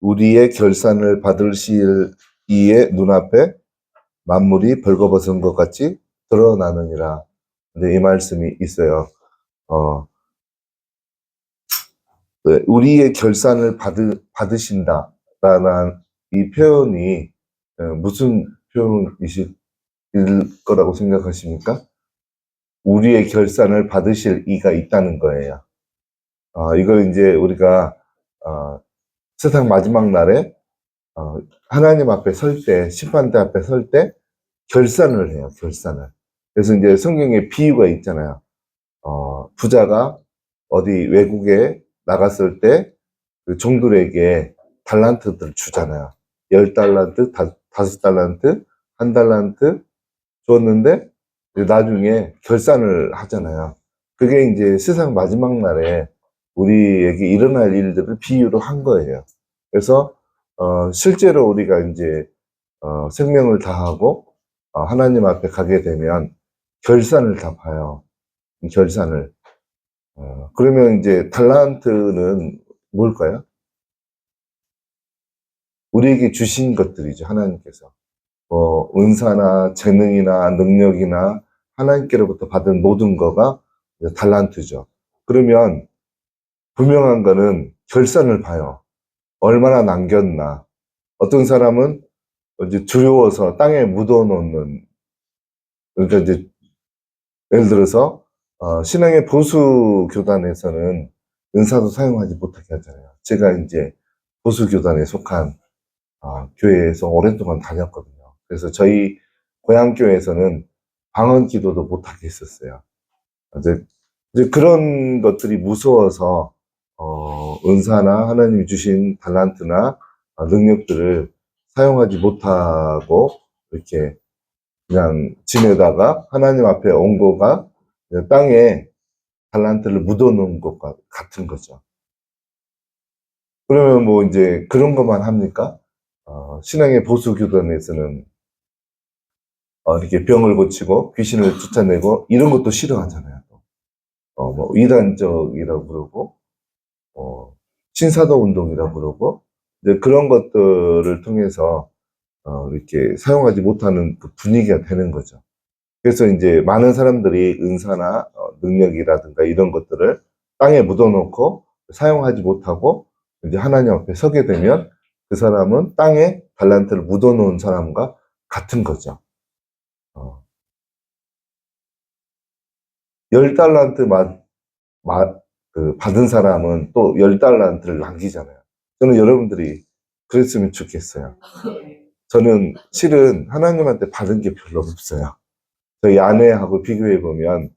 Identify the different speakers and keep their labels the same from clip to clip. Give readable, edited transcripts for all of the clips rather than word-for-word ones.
Speaker 1: 우리의 결산을 받으실 이의 눈앞에 만물이 벌거벗은 것 같이 드러나느니라. 근데 이 말씀이 있어요. 우리의 결산을 받으신다라는 이 표현이 무슨 표현이실 거라고 생각하십니까? 우리의 결산을 받으실 이가 있다는 거예요. 이걸 이제 우리가 세상 마지막 날에 하나님 앞에 설 때, 심판대 앞에 설 때 결산을 해요, 결산을. 그래서 이제 성경에 비유가 있잖아요. 부자가 어디 외국에 나갔을 때 그 종들에게 달란트들 주잖아요. 10달란트, 5달란트, 1달란트 줬는데 나중에 결산을 하잖아요. 그게 이제 세상 마지막 날에 우리에게 일어날 일들을 비유로 한 거예요. 그래서 실제로 우리가 이제 생명을 다하고 하나님 앞에 가게 되면 결산을 다 봐요. 이 결산을. 그러면 이제 달란트는 뭘까요? 우리에게 주신 것들이죠, 하나님께서. 은사나 재능이나 능력이나 하나님께로부터 받은 모든 거가 이제 달란트죠. 그러면 분명한 거는 결산을 봐요. 얼마나 남겼나. 어떤 사람은 이제 두려워서 땅에 묻어놓는, 그러니까 이제 예를 들어서 신앙의 보수 교단에서는 은사도 사용하지 못하게 하잖아요. 제가 이제 보수 교단에 속한 교회에서 오랫동안 다녔거든요. 그래서 저희 고향 교회에서는 방언 기도도 못하게 했었어요. 이제 그런 것들이 무서워서 은사나 하나님이 주신 달란트나 능력들을 사용하지 못하고 이렇게 그냥 지내다가 하나님 앞에 온 거가 그냥 땅에 달란트를 묻어놓은 것과 같은 거죠. 그러면 뭐 이제 그런 것만 합니까? 신앙의 보수 교단에서는 이렇게 병을 고치고 귀신을 쫓아내고 이런 것도 싫어하잖아요. 뭐 이단적이라고 그러고 신사도 운동이라고 그러고 이제 그런 것들을 통해서 이렇게 사용하지 못하는 그 분위기가 되는 거죠. 그래서 이제 많은 사람들이 은사나 능력이라든가 이런 것들을 땅에 묻어놓고 사용하지 못하고 이제 하나님 앞에 서게 되면 그 사람은 땅에 달란트를 묻어놓은 사람과 같은 거죠. 10달란트 받은 사람은 또 10달란트를 남기잖아요. 저는 여러분들이 그랬으면 좋겠어요. 저는 실은 하나님한테 받은 게 별로 없어요. 저희 아내하고 비교해 보면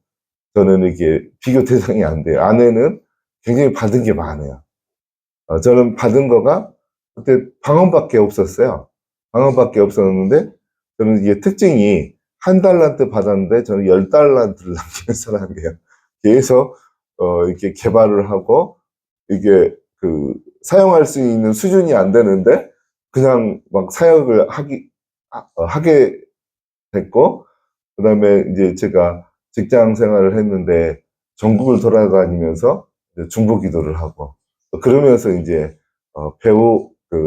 Speaker 1: 저는 이게 비교 대상이 안 돼요. 아내는 굉장히 받은 게 많아요. 저는 받은 거가 그때 방언밖에 없었어요. 방언밖에 없었는데 저는 이게 특징이 1달란트 받았는데 저는 10달란트를 남기는 사람이에요. 계속 이렇게 개발을 하고 이게 사용할 수 있는 수준이 안 되는데 그냥 막 사역을 하게 됐고, 그 다음에 이제 제가 직장 생활을 했는데 전국을 돌아다니면서 중보 기도를 하고, 그러면서 이제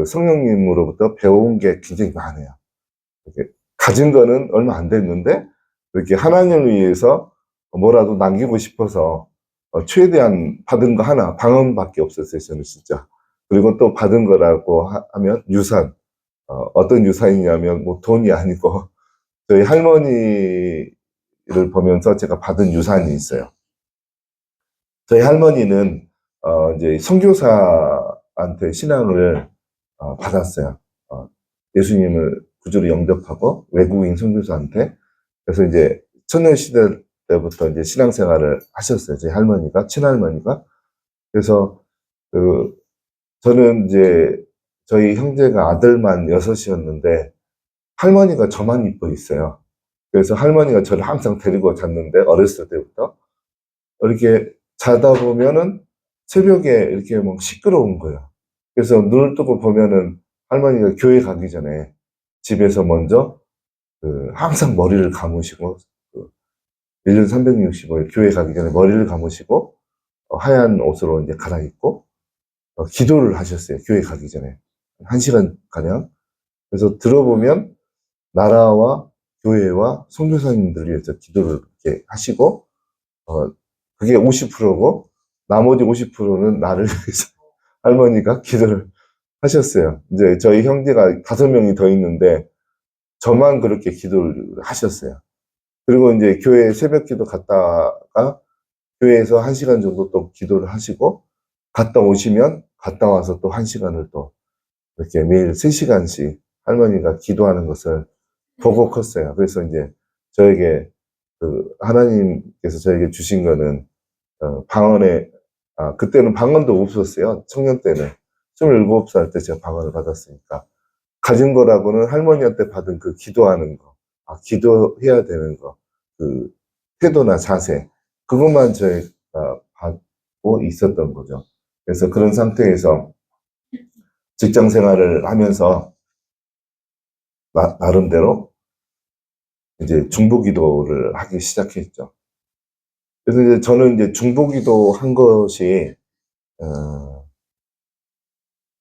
Speaker 1: 성령님으로부터 배운 게 굉장히 많아요. 이렇게 가진 거는 얼마 안 됐는데 이렇게 하나님을 위해서 뭐라도 남기고 싶어서 최대한 받은 거 하나, 방언밖에 없었어요, 저는 진짜. 그리고 또 받은 거라고 하면 유산. 어떤 유산이냐면 뭐 돈이 아니고 저희 할머니를 보면서 제가 받은 유산이 있어요. 저희 할머니는 이제 선교사한테 신앙을 받았어요. 예수님을 구주로 영접하고 외국인 선교사한테. 그래서 이제 청년시대 때부터 이제 신앙생활을 하셨어요. 저희 할머니가, 친할머니가. 그래서 저는 이제 저희 형제가 아들만 6이었는데 할머니가 저만 입고 있어요. 그래서 할머니가 저를 항상 데리고 잤는데 어렸을 때부터 이렇게 자다 보면은 새벽에 이렇게 막 시끄러운 거예요. 그래서 눈을 뜨고 보면은 할머니가 교회 가기 전에 집에서 먼저 항상 머리를 감으시고 1년 365일 교회 가기 전에 머리를 감으시고 하얀 옷으로 이제 갈아입고 기도를 하셨어요. 교회 가기 전에. 1시간 가량. 그래서 들어보면 나라와 교회와 선교사님들을 위해서 기도를 이렇게 하시고, 그게 50%고, 나머지 50%는 나를 위해서 할머니가 기도를 하셨어요. 이제 저희 형제가 5명이 더 있는데, 저만 그렇게 기도를 하셨어요. 그리고 이제 교회 새벽 기도 갔다가, 교회에서 1시간 정도 또 기도를 하시고, 갔다 오시면, 갔다 와서 또 1시간을 또, 이렇게 매일 3시간씩 할머니가 기도하는 것을 보고 컸어요. 그래서 이제 저에게 하나님께서 저에게 주신 거는 방언에 그때는 방언도 없었어요. 청년 때는 27살 때 제가 방언을 받았으니까 가진 거라고는 할머니한테 받은 그 기도하는 거, 기도해야 되는 거, 그 태도나 자세 그것만 저희가 받고 있었던 거죠. 그래서 그런 상태에서 직장 생활을 하면서 나름대로 이제 중보기도를 하기 시작했죠. 그래서 이제 저는 이제 중보기도 한 것이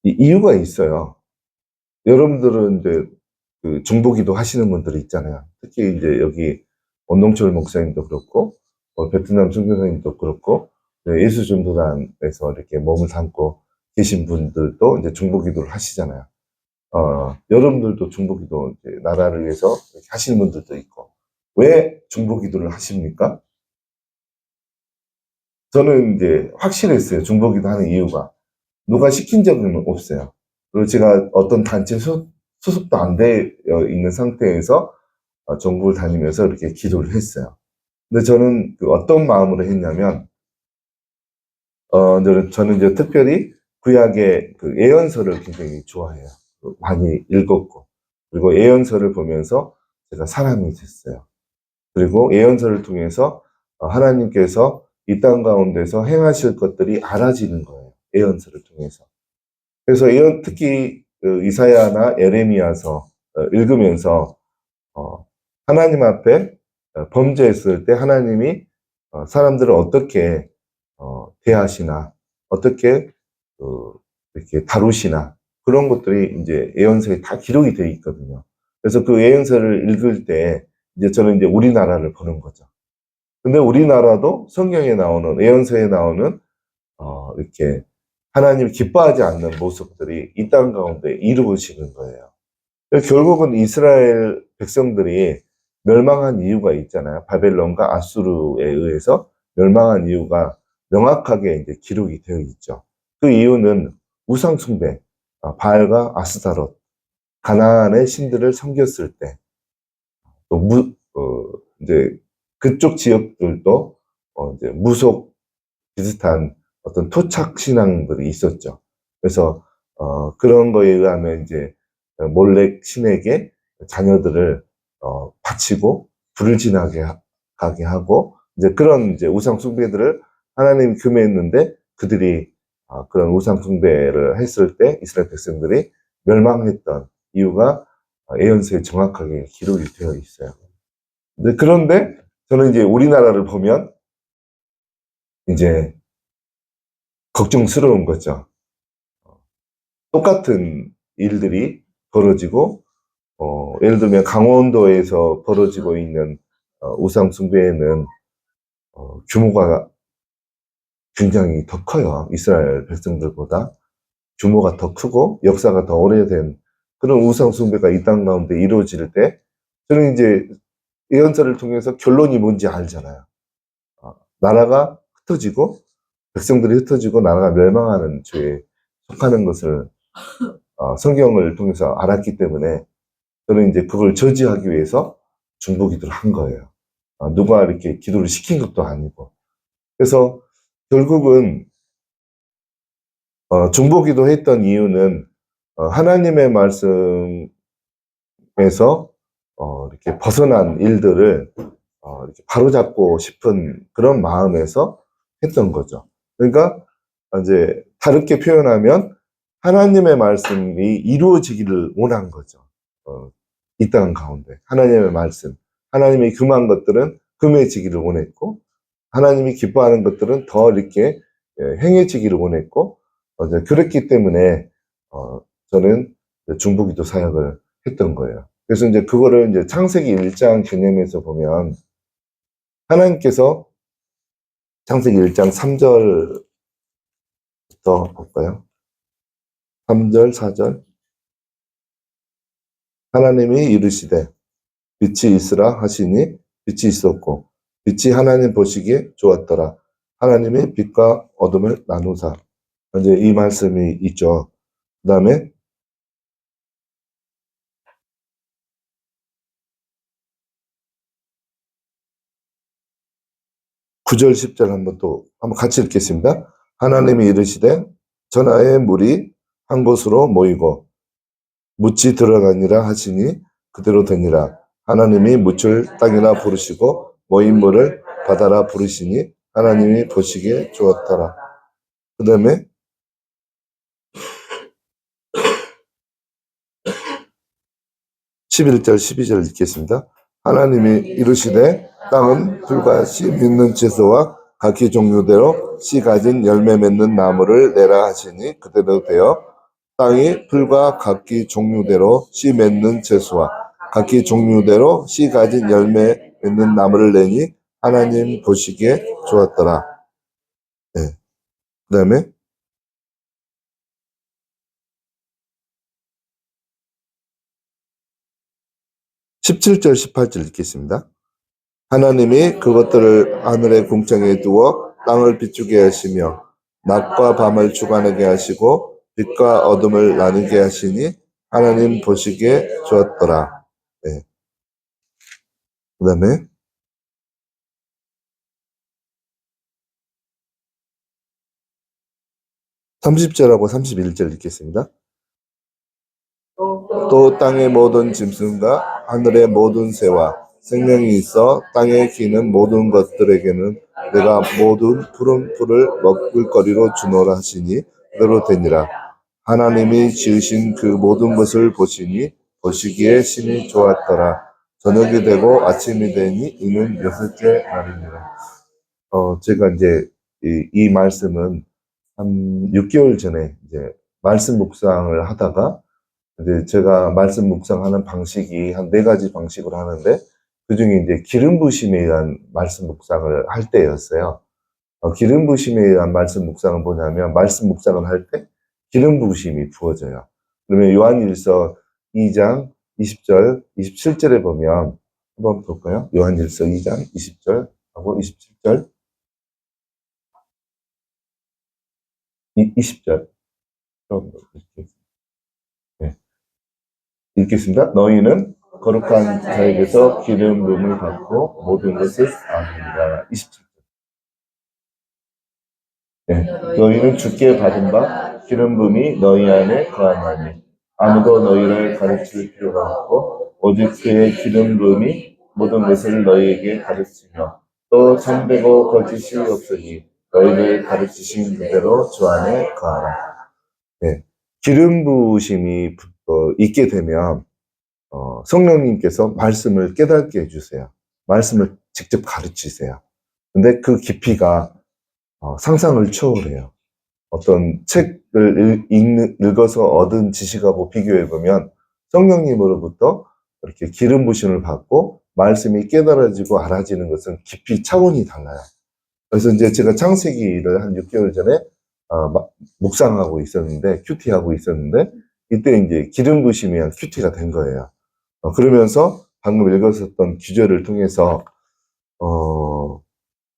Speaker 1: 이유가 있어요. 여러분들은 이제 그 중보기도 하시는 분들이 있잖아요. 특히 이제 여기 원동철 목사님도 그렇고 베트남 선교사님도 그렇고 예수전도단에서 이렇게 몸을 담고 계신 분들도 이제 중보기도를 하시잖아요. 여러분들도 중보기도 이제 나라를 위해서 이렇게 하시는 분들도 있고 왜 중보기도를 하십니까? 저는 이제 확실했어요. 중보기도 하는 이유가. 누가 시킨 적은 없어요. 그리고 제가 어떤 단체 소속도 안 되어 있는 상태에서 전국을 다니면서 이렇게 기도를 했어요. 근데 저는 어떤 마음으로 했냐면, 저는 이제 특별히 구약의 그 예언서를 굉장히 좋아해요. 많이 읽었고. 그리고 예언서를 보면서 제가 사람이 됐어요. 그리고 예언서를 통해서 하나님께서 이 땅 가운데서 행하실 것들이 알아지는 거예요. 예언서를 통해서. 그래서 특히 이사야나 에레미야서 읽으면서 하나님 앞에 범죄했을 때 하나님이 사람들을 어떻게 대하시나, 어떻게 이렇게 다루시나 그런 것들이 이제 예언서에 다 기록이 되어 있거든요. 그래서 그 예언서를 읽을 때 이제 저는 이제 우리나라를 보는 거죠. 근데 우리나라도 성경에 나오는 예언서에 나오는 이렇게 하나님 기뻐하지 않는 모습들이 이 땅 가운데 이루어지는 거예요. 결국은 이스라엘 백성들이 멸망한 이유가 있잖아요. 바벨론과 아수르에 의해서 멸망한 이유가 명확하게 이제 기록이 되어 있죠. 그 이유는 우상 숭배, 바알과 아스타롯, 가나안의 신들을 섬겼을 때, 또 이제 그쪽 지역들도 이제 무속 비슷한 어떤 토착 신앙들이 있었죠. 그래서 그런 거에 의하면 이제 몰렉 신에게 자녀들을 바치고 불을 지나게 가게 하고 이제 그런 이제 우상 숭배들을 하나님이 금했는데 그들이 그런 우상 숭배를 했을 때 이스라엘 백성들이 멸망했던 이유가 예언서에 정확하게 기록이 되어 있어요. 그런데 저는 이제 우리나라를 보면 이제 걱정스러운 거죠. 똑같은 일들이 벌어지고, 예를 들면 강원도에서 벌어지고 있는 우상 숭배에는 규모가 굉장히 더 커요. 이스라엘 백성들보다 규모가 더 크고 역사가 더 오래된 그런 우상 숭배가 이 땅 가운데 이루어질 때 저는 이제 예언서를 통해서 결론이 뭔지 알잖아요. 나라가 흩어지고 백성들이 흩어지고 나라가 멸망하는 죄에 속하는 것을 성경을 통해서 알았기 때문에 저는 이제 그걸 저지하기 위해서 중보기도를 한 거예요. 누가 이렇게 기도를 시킨 것도 아니고. 그래서 결국은 중보기도 했던 이유는 하나님의 말씀에서 이렇게 벗어난 일들을 이렇게 바로잡고 싶은 그런 마음에서 했던 거죠. 그러니까 이제 다르게 표현하면 하나님의 말씀이 이루어지기를 원한 거죠. 이 땅 가운데 하나님의 말씀, 하나님이 금한 것들은 금해지기를 원했고 하나님이 기뻐하는 것들은 더 이렇게 행해지기를 원했고 그렇기 때문에 저는 중보기도 사역을 했던 거예요. 그래서 이제 그거를 이제 창세기 1장 개념에서 보면 하나님께서 창세기 1장 3절부터 볼까요? 3절, 4절. 하나님이 이르시되 빛이 있으라 하시니 빛이 있었고 빛이 하나님 보시기에 좋았더라. 하나님이 빛과 어둠을 나누사. 이제 이 말씀이 있죠. 그 다음에 9절, 10절 한번 같이 읽겠습니다. 하나님이 이르시되 전하의 물이 한 곳으로 모이고 묻이 들어가니라 하시니 그대로 되니라. 하나님이 묻을 땅이라 부르시고 모인 물을 바다라 부르시니 하나님이 보시기에 좋았더라. 그 다음에 11절, 12절 읽겠습니다. 하나님이 이르시되 땅은 풀과 씨 맺는 채소와 각기 종류대로 씨 가진 열매 맺는 나무를 내라 하시니 그대로 되어 땅이 풀과 각기 종류대로 씨 맺는 채소와 각기 종류대로 씨 가진 열매 맺는 나무를 내니 하나님 보시기에 좋았더라. 네. 그 다음에 17절, 18절 읽겠습니다. 하나님이 그것들을 하늘의 궁창에 두어 땅을 비추게 하시며 낮과 밤을 주관하게 하시고 빛과 어둠을 나누게 하시니 하나님 보시기에 좋았더라. 네. 그 다음에 30절하고 31절 읽겠습니다. 또 땅의 모든 짐승과 하늘의 모든 새와 생명이 있어 땅에 기는 모든 것들에게는 내가 모든 푸른 풀을 먹을 거리로 주노라 하시니 그대로 되니라. 하나님이 지으신 그 모든 것을 보시니 보시기에 심히 좋았더라. 저녁이 되고 아침이 되니 이는 여섯째 날이니라. 제가 이제 이 말씀은 한 6개월 전에 이제 말씀 묵상을 하다가 이제 제가 말씀 묵상하는 방식이 한 4가지 방식으로 하는데 그중에 이제 기름 부심에 의한 말씀 묵상을 할 때였어요. 기름 부심에 의한 말씀 묵상은 뭐냐면 말씀 묵상을 할 때 기름 부심이 부어져요. 그러면 요한일서 2장 20절, 27절에 보면 한번 볼까요? 요한일서 2장 20절하고 27절, 20절. 네. 읽겠습니다. 너희는 거룩한 자에게서 기름 부음을 받고 모든 것을 아느니라. 27절. 네. 너희는 주께 받은 바 기름 부음이 너희 안에 거하나니 아무도 너희를 가르칠 필요가 없고 오직 그의 기름 부음이 모든 것을 너희에게 가르치며 또 참되고 거짓이 없으니 너희를 가르치신 그대로 주 안에 거하라. 네. 기름 부으심이 있게 되면 성령님께서 말씀을 깨닫게 해주세요. 말씀을 직접 가르치세요. 근데 그 깊이가 상상을 초월해요. 어떤 책을 읽어서 얻은 지식하고 비교해보면 성령님으로부터 이렇게 기름 부심을 받고 말씀이 깨달아지고 알아지는 것은 깊이 차원이 달라요. 그래서 이제 제가 창세기를 한 6개월 전에 묵상하고 있었는데, 큐티하고 있었는데, 이때 이제 기름 부심이 한 큐티가 된 거예요. 그러면서 방금 읽었었던 구절을 통해서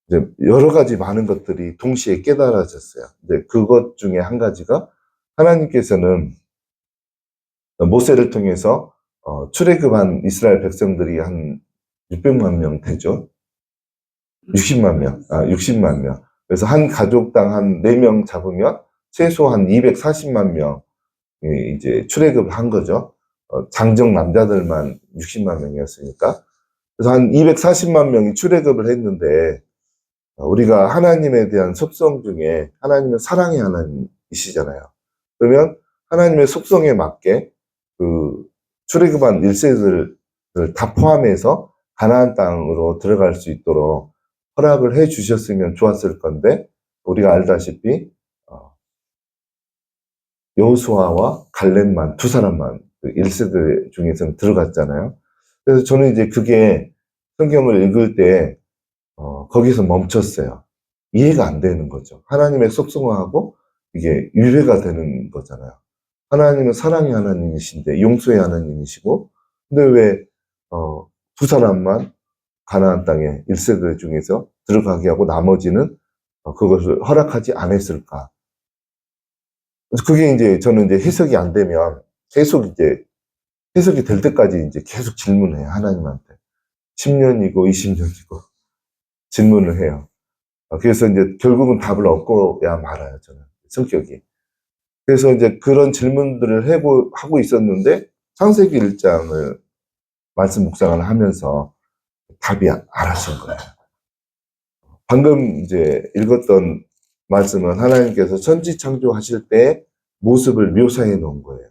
Speaker 1: 이제 여러 가지 많은 것들이 동시에 깨달아졌어요. 이제 그것 중에 한 가지가 하나님께서는 모세를 통해서 출애굽한 이스라엘 백성들이 한 600만 명 되죠. 60만 명, 60만 명. 그래서 한 가족당 한 4명 잡으면 최소 한 240만 명 이제 출애굽을 한 거죠. 장정 남자들만 60만 명이었으니까. 그래서 한 240만 명이 출애굽을 했는데 우리가 하나님에 대한 속성 중에 하나님은 사랑의 하나님이시잖아요. 그러면 하나님의 속성에 맞게 그 출애굽한 1세들을 다 포함해서 가나안 땅으로 들어갈 수 있도록 허락을 해 주셨으면 좋았을 건데 우리가 알다시피 여호수아와 갈렙만, 두 사람만 1세대 중에서는 들어갔잖아요. 그래서 저는 이제 그게 성경을 읽을 때 거기서 멈췄어요. 이해가 안 되는 거죠. 하나님의 속성하고 이게 유래가 되는 거잖아요. 하나님은 사랑의 하나님이신데 용서의 하나님이시고, 근데 왜 두 사람만 가나안 땅에 1세대 중에서 들어가게 하고 나머지는 그것을 허락하지 않았을까? 그래서 그게 이제 저는 이제 해석이 안 되면 계속 이제 해석이 될 때까지 이제 계속 질문해요, 하나님한테. 10년이고 20년이고 질문을 해요. 그래서 이제 결국은 답을 얻고야 말아요, 저는. 성격이. 그래서 이제 그런 질문들을 하고 있었는데, 창세기 1장을 말씀 묵상을 하면서 답이 알아진 거예요. 방금 이제 읽었던 말씀은 하나님께서 천지 창조하실 때 모습을 묘사해 놓은 거예요.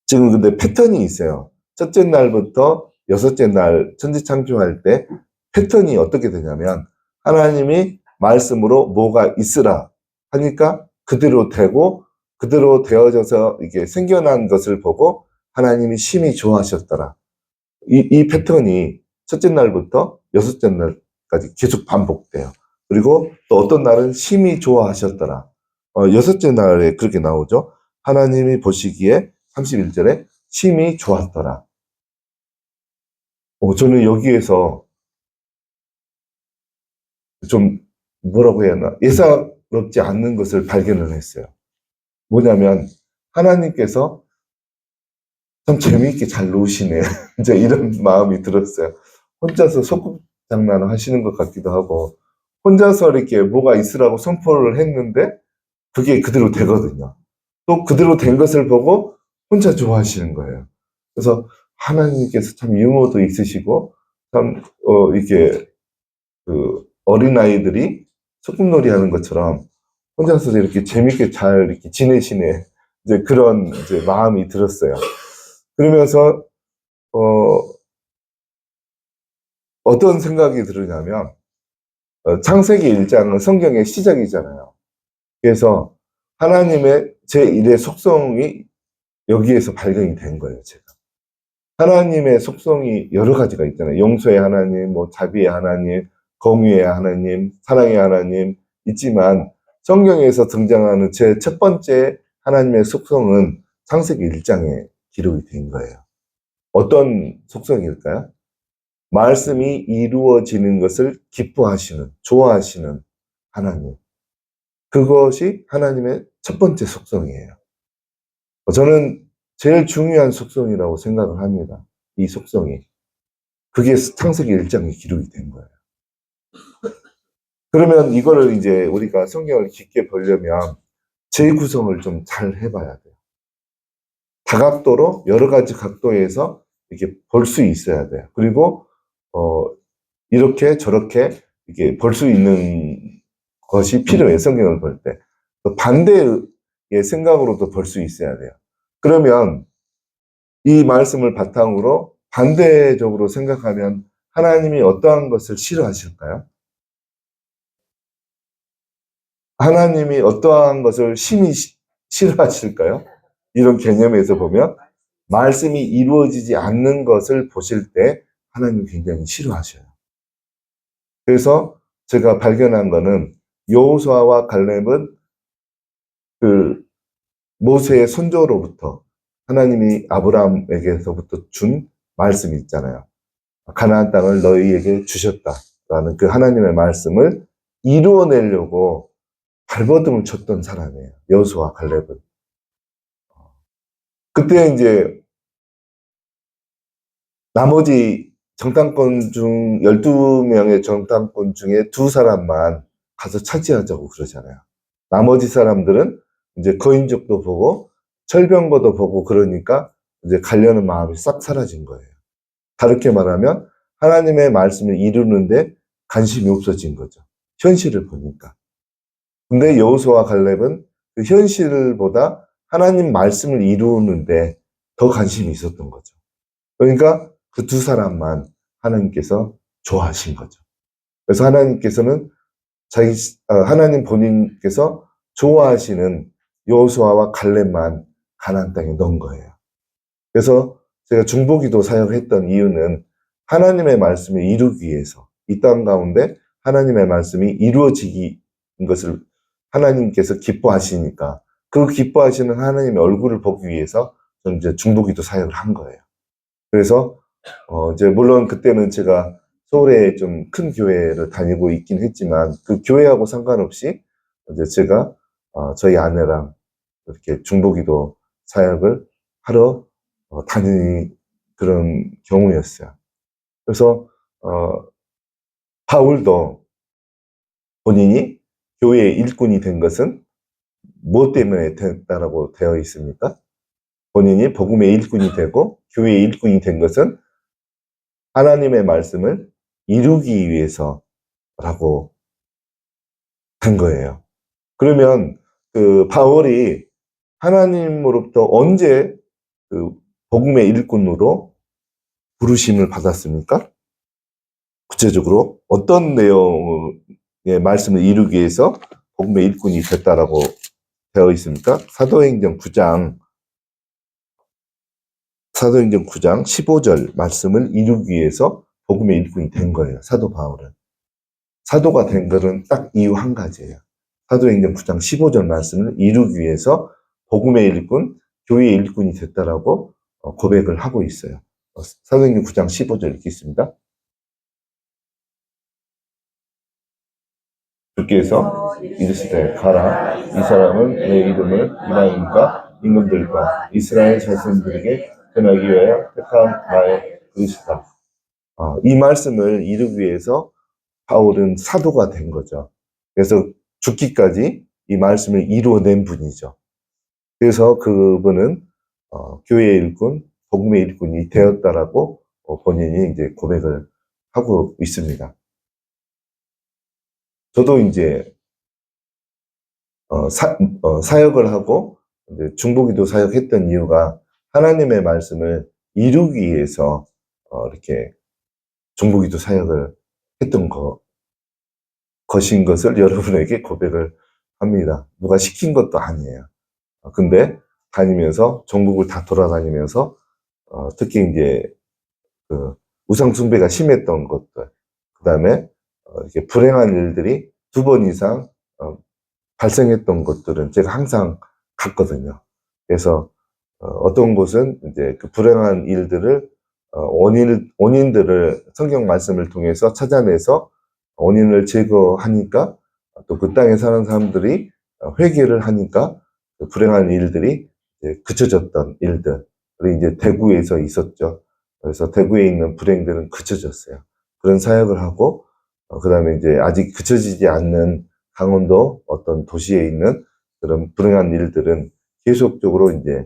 Speaker 1: 지금 근데 패턴이 있어요. 첫째 날부터 여섯째 날 천지 창조할 때 패턴이 어떻게 되냐면, 하나님이 말씀으로 뭐가 있으라 하니까 그대로 되고, 그대로 되어져서 이게 생겨난 것을 보고 하나님이 심히 좋아하셨더라. 이 패턴이 첫째 날부터 여섯째 날까지 계속 반복돼요. 그리고 또 어떤 날은 심히 좋아하셨더라. 여섯째 날에 그렇게 나오죠. 하나님이 보시기에 31절에 심히 좋았더라. 저는 여기에서 좀 뭐라고 해야 하나, 예사롭지 않는 것을 발견을 했어요. 뭐냐면 하나님께서 참 재미있게 잘 노시네. 이제 이런 마음이 들었어요. 혼자서 소꿉장난을 하시는 것 같기도 하고, 혼자서 이렇게 뭐가 있으라고 선포를 했는데 그게 그대로 되거든요. 또 그대로 된 것을 보고 혼자 좋아하시는 거예요. 그래서 하나님께서 참 유머도 있으시고, 참 이게 그 어린아이들이 소꿉놀이 하는 것처럼 혼자서 이렇게 재밌게 잘 이렇게 지내시네. 이제 그런 이제 마음이 들었어요. 그러면서 어떤 생각이 들으냐면, 창세기 1장은 성경의 시작이잖아요. 그래서 하나님의 제1의 속성이 여기에서 발견이 된 거예요, 제가. 하나님의 속성이 여러 가지가 있잖아요. 용서의 하나님, 뭐 자비의 하나님, 공의의 하나님, 사랑의 하나님 있지만, 성경에서 등장하는 제 첫 번째 하나님의 속성은 창세기 1장에 기록이 된 거예요. 어떤 속성일까요? 말씀이 이루어지는 것을 기뻐하시는, 좋아하시는 하나님. 그것이 하나님의 첫 번째 속성이에요. 저는 제일 중요한 속성이라고 생각을 합니다. 이 속성이. 그게 창세기 1장에 기록이 된 거예요. 그러면 이거를 이제 우리가 성경을 깊게 보려면 재구성을 좀 잘 해봐야 돼요. 다각도로 여러 가지 각도에서 이렇게 볼 수 있어야 돼요. 그리고 이렇게 저렇게 이렇게 볼 수 있는 것이 필요해요. 성경을 볼 때. 또 반대의 생각으로도 볼 수 있어야 돼요. 그러면 이 말씀을 바탕으로 반대적으로 생각하면 하나님이 어떠한 것을 싫어하실까요? 하나님이 어떠한 것을 심히 싫어하실까요? 이런 개념에서 보면 말씀이 이루어지지 않는 것을 보실 때 하나님 굉장히 싫어하셔요. 그래서 제가 발견한 거는 여호수아와 갈렙은 그 모세의 손조로부터 하나님이 아브라함에게서부터 준 말씀이 있잖아요. 가나안 땅을 너희에게 주셨다라는 그 하나님의 말씀을 이루어내려고 발버둥을 쳤던 사람이에요. 여호수아 갈렙은. 그때 이제 나머지 정탐권 중 12명의 정탐권 중에 두 사람만 가서 차지하자고 그러잖아요. 나머지 사람들은 이제 거인족도 보고 철병거도 보고 그러니까 이제 가려는 마음이 싹 사라진 거예요. 다르게 말하면 하나님의 말씀을 이루는데 관심이 없어진 거죠. 현실을 보니까. 근데 여호수아와 갈렙은 그 현실보다 하나님 말씀을 이루는데 더 관심이 있었던 거죠. 그러니까 그 두 사람만 하나님께서 좋아하신 거죠. 그래서 하나님께서는 하나님 본인께서 좋아하시는 여호수아와 갈렙만 가나안 땅에 넣은 거예요. 그래서 제가 중보기도 사역했던 이유는 하나님의 말씀을 이루기 위해서 이 땅 가운데 하나님의 말씀이 이루어지기 것을 하나님께서 기뻐하시니까 그 기뻐하시는 하나님의 얼굴을 보기 위해서 저는 이제 중보기도 사역을 한 거예요. 그래서 이제 물론 그때는 제가 서울에 좀 큰 교회를 다니고 있긴 했지만 그 교회하고 상관없이 이제 제가 저희 아내랑 이렇게 중보기도 사역을 하러 다니는 그런 경우였어요. 그래서 바울도 본인이 교회의 일꾼이 된 것은 무엇 때문에 됐다라고 되어 있습니까? 본인이 복음의 일꾼이 되고 교회의 일꾼이 된 것은 하나님의 말씀을 이루기 위해서라고 된 거예요. 그러면 그 바울이 하나님으로부터 언제 그 복음의 일꾼으로 부르심을 받았습니까? 구체적으로 어떤 내용의 말씀을 이루기 위해서 복음의 일꾼이 됐다라고 되어 있습니까? 사도행전 9장 15절 말씀을 이루기 위해서 복음의 일꾼이 된 거예요. 사도 바울은. 사도가 된 것은 딱 이유 한 가지예요. 사도행전 9장 15절 말씀을 이루기 위해서 복음의 일꾼, 교회의 일꾼이 됐다라고 고백을 하고 있어요. 사도행전 9장 15절 읽겠습니다. 주께서 이르시되 가라, 이 사람은 내 이름을 이방인과 임금들과 이스라엘 자손들에게 전하기 위하여 택한 나의 그릇이다. 이 말씀을 이루기 위해서 바울은 사도가 된 거죠. 그래서 죽기까지 이 말씀을 이루어낸 분이죠. 그래서 그분은 교회의 일꾼, 복음의 일꾼이 되었다라고 본인이 이제 고백을 하고 있습니다. 저도 이제 사역을 하고 이제 중보기도 사역했던 이유가 하나님의 말씀을 이루기 위해서 이렇게 중보기도 사역을 했던 것인 것을 여러분에게 고백을 합니다. 누가 시킨 것도 아니에요. 근데 다니면서 전국을 다 돌아다니면서 특히 이제 그 우상 숭배가 심했던 것들, 그 다음에 이렇게 불행한 일들이 2번 이상 발생했던 것들은 제가 항상 갔거든요. 그래서 어떤 곳은 이제 그 불행한 일들을 원인들을 성경 말씀을 통해서 찾아내서 원인을 제거하니까 또 그 땅에 사는 사람들이 회개를 하니까 그 불행한 일들이 이제 그쳐졌던 일들. 그리고 이제 대구에서 있었죠. 그래서 대구에 있는 불행들은 그쳐졌어요. 그런 사역을 하고 그 다음에 이제 아직 그쳐지지 않는 강원도 어떤 도시에 있는 그런 불행한 일들은 계속적으로 이제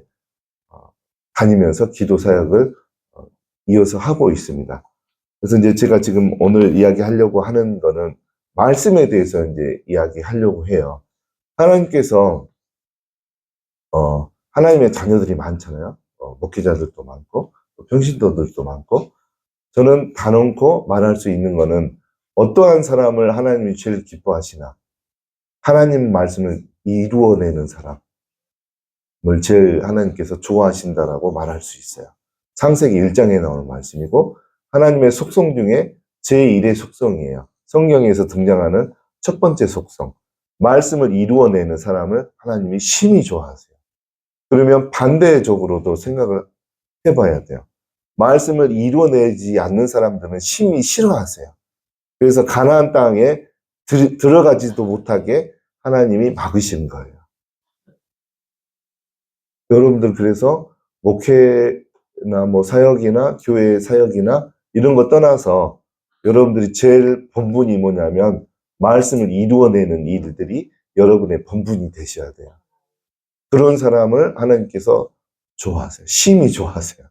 Speaker 1: 다니면서 기도 사역을 이어서 하고 있습니다. 그래서 이제 제가 지금 오늘 이야기하려고 하는 거는 말씀에 대해서 이제 이야기하려고 해요. 하나님께서 하나님의 자녀들이 많잖아요. 목회자들도 많고 평신도들도 많고 저는 단언코 말할 수 있는 거는 어떠한 사람을 하나님이 제일 기뻐하시나 하나님 말씀을 이루어내는 사람을 제일 하나님께서 좋아하신다라고 말할 수 있어요. 창세기 1장에 나오는 말씀이고 하나님의 속성 중에 제1의 속성이에요. 성경에서 등장하는 첫 번째 속성. 말씀을 이루어내는 사람을 하나님이 심히 좋아하세요. 그러면 반대적으로도 생각을 해봐야 돼요. 말씀을 이루어내지 않는 사람들은 심히 싫어하세요. 그래서 가나안 땅에 들어가지도 못하게 하나님이 막으시는 거예요. 여러분들 그래서 목회나 뭐 사역이나 교회 사역이나 이런 거 떠나서 여러분들이 제일 본분이 뭐냐면 말씀을 이루어내는 일들이 여러분의 본분이 되셔야 돼요. 그런 사람을 하나님께서 좋아하세요. 심히 좋아하세요.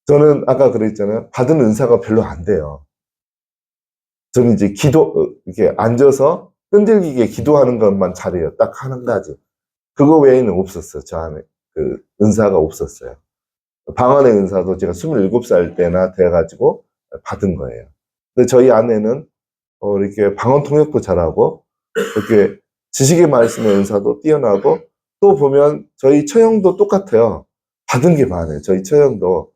Speaker 1: 저는 아까 그랬잖아요. 받은 은사가 별로 안 돼요. 저는 이제 이렇게 앉아서 끈질기게 기도하는 것만 잘해요. 딱 한 가지. 그거 외에는 없었어요. 저 안에 그 은사가 없었어요. 방언의 은사도 제가 27살 때나 돼가지고 받은 거예요. 근데 저희 아내는 이렇게 방언 통역도 잘하고 이렇게 지식의 말씀의 은사도 뛰어나고, 또 보면 저희 처형도 똑같아요. 받은 게 많아요. 저희 처형도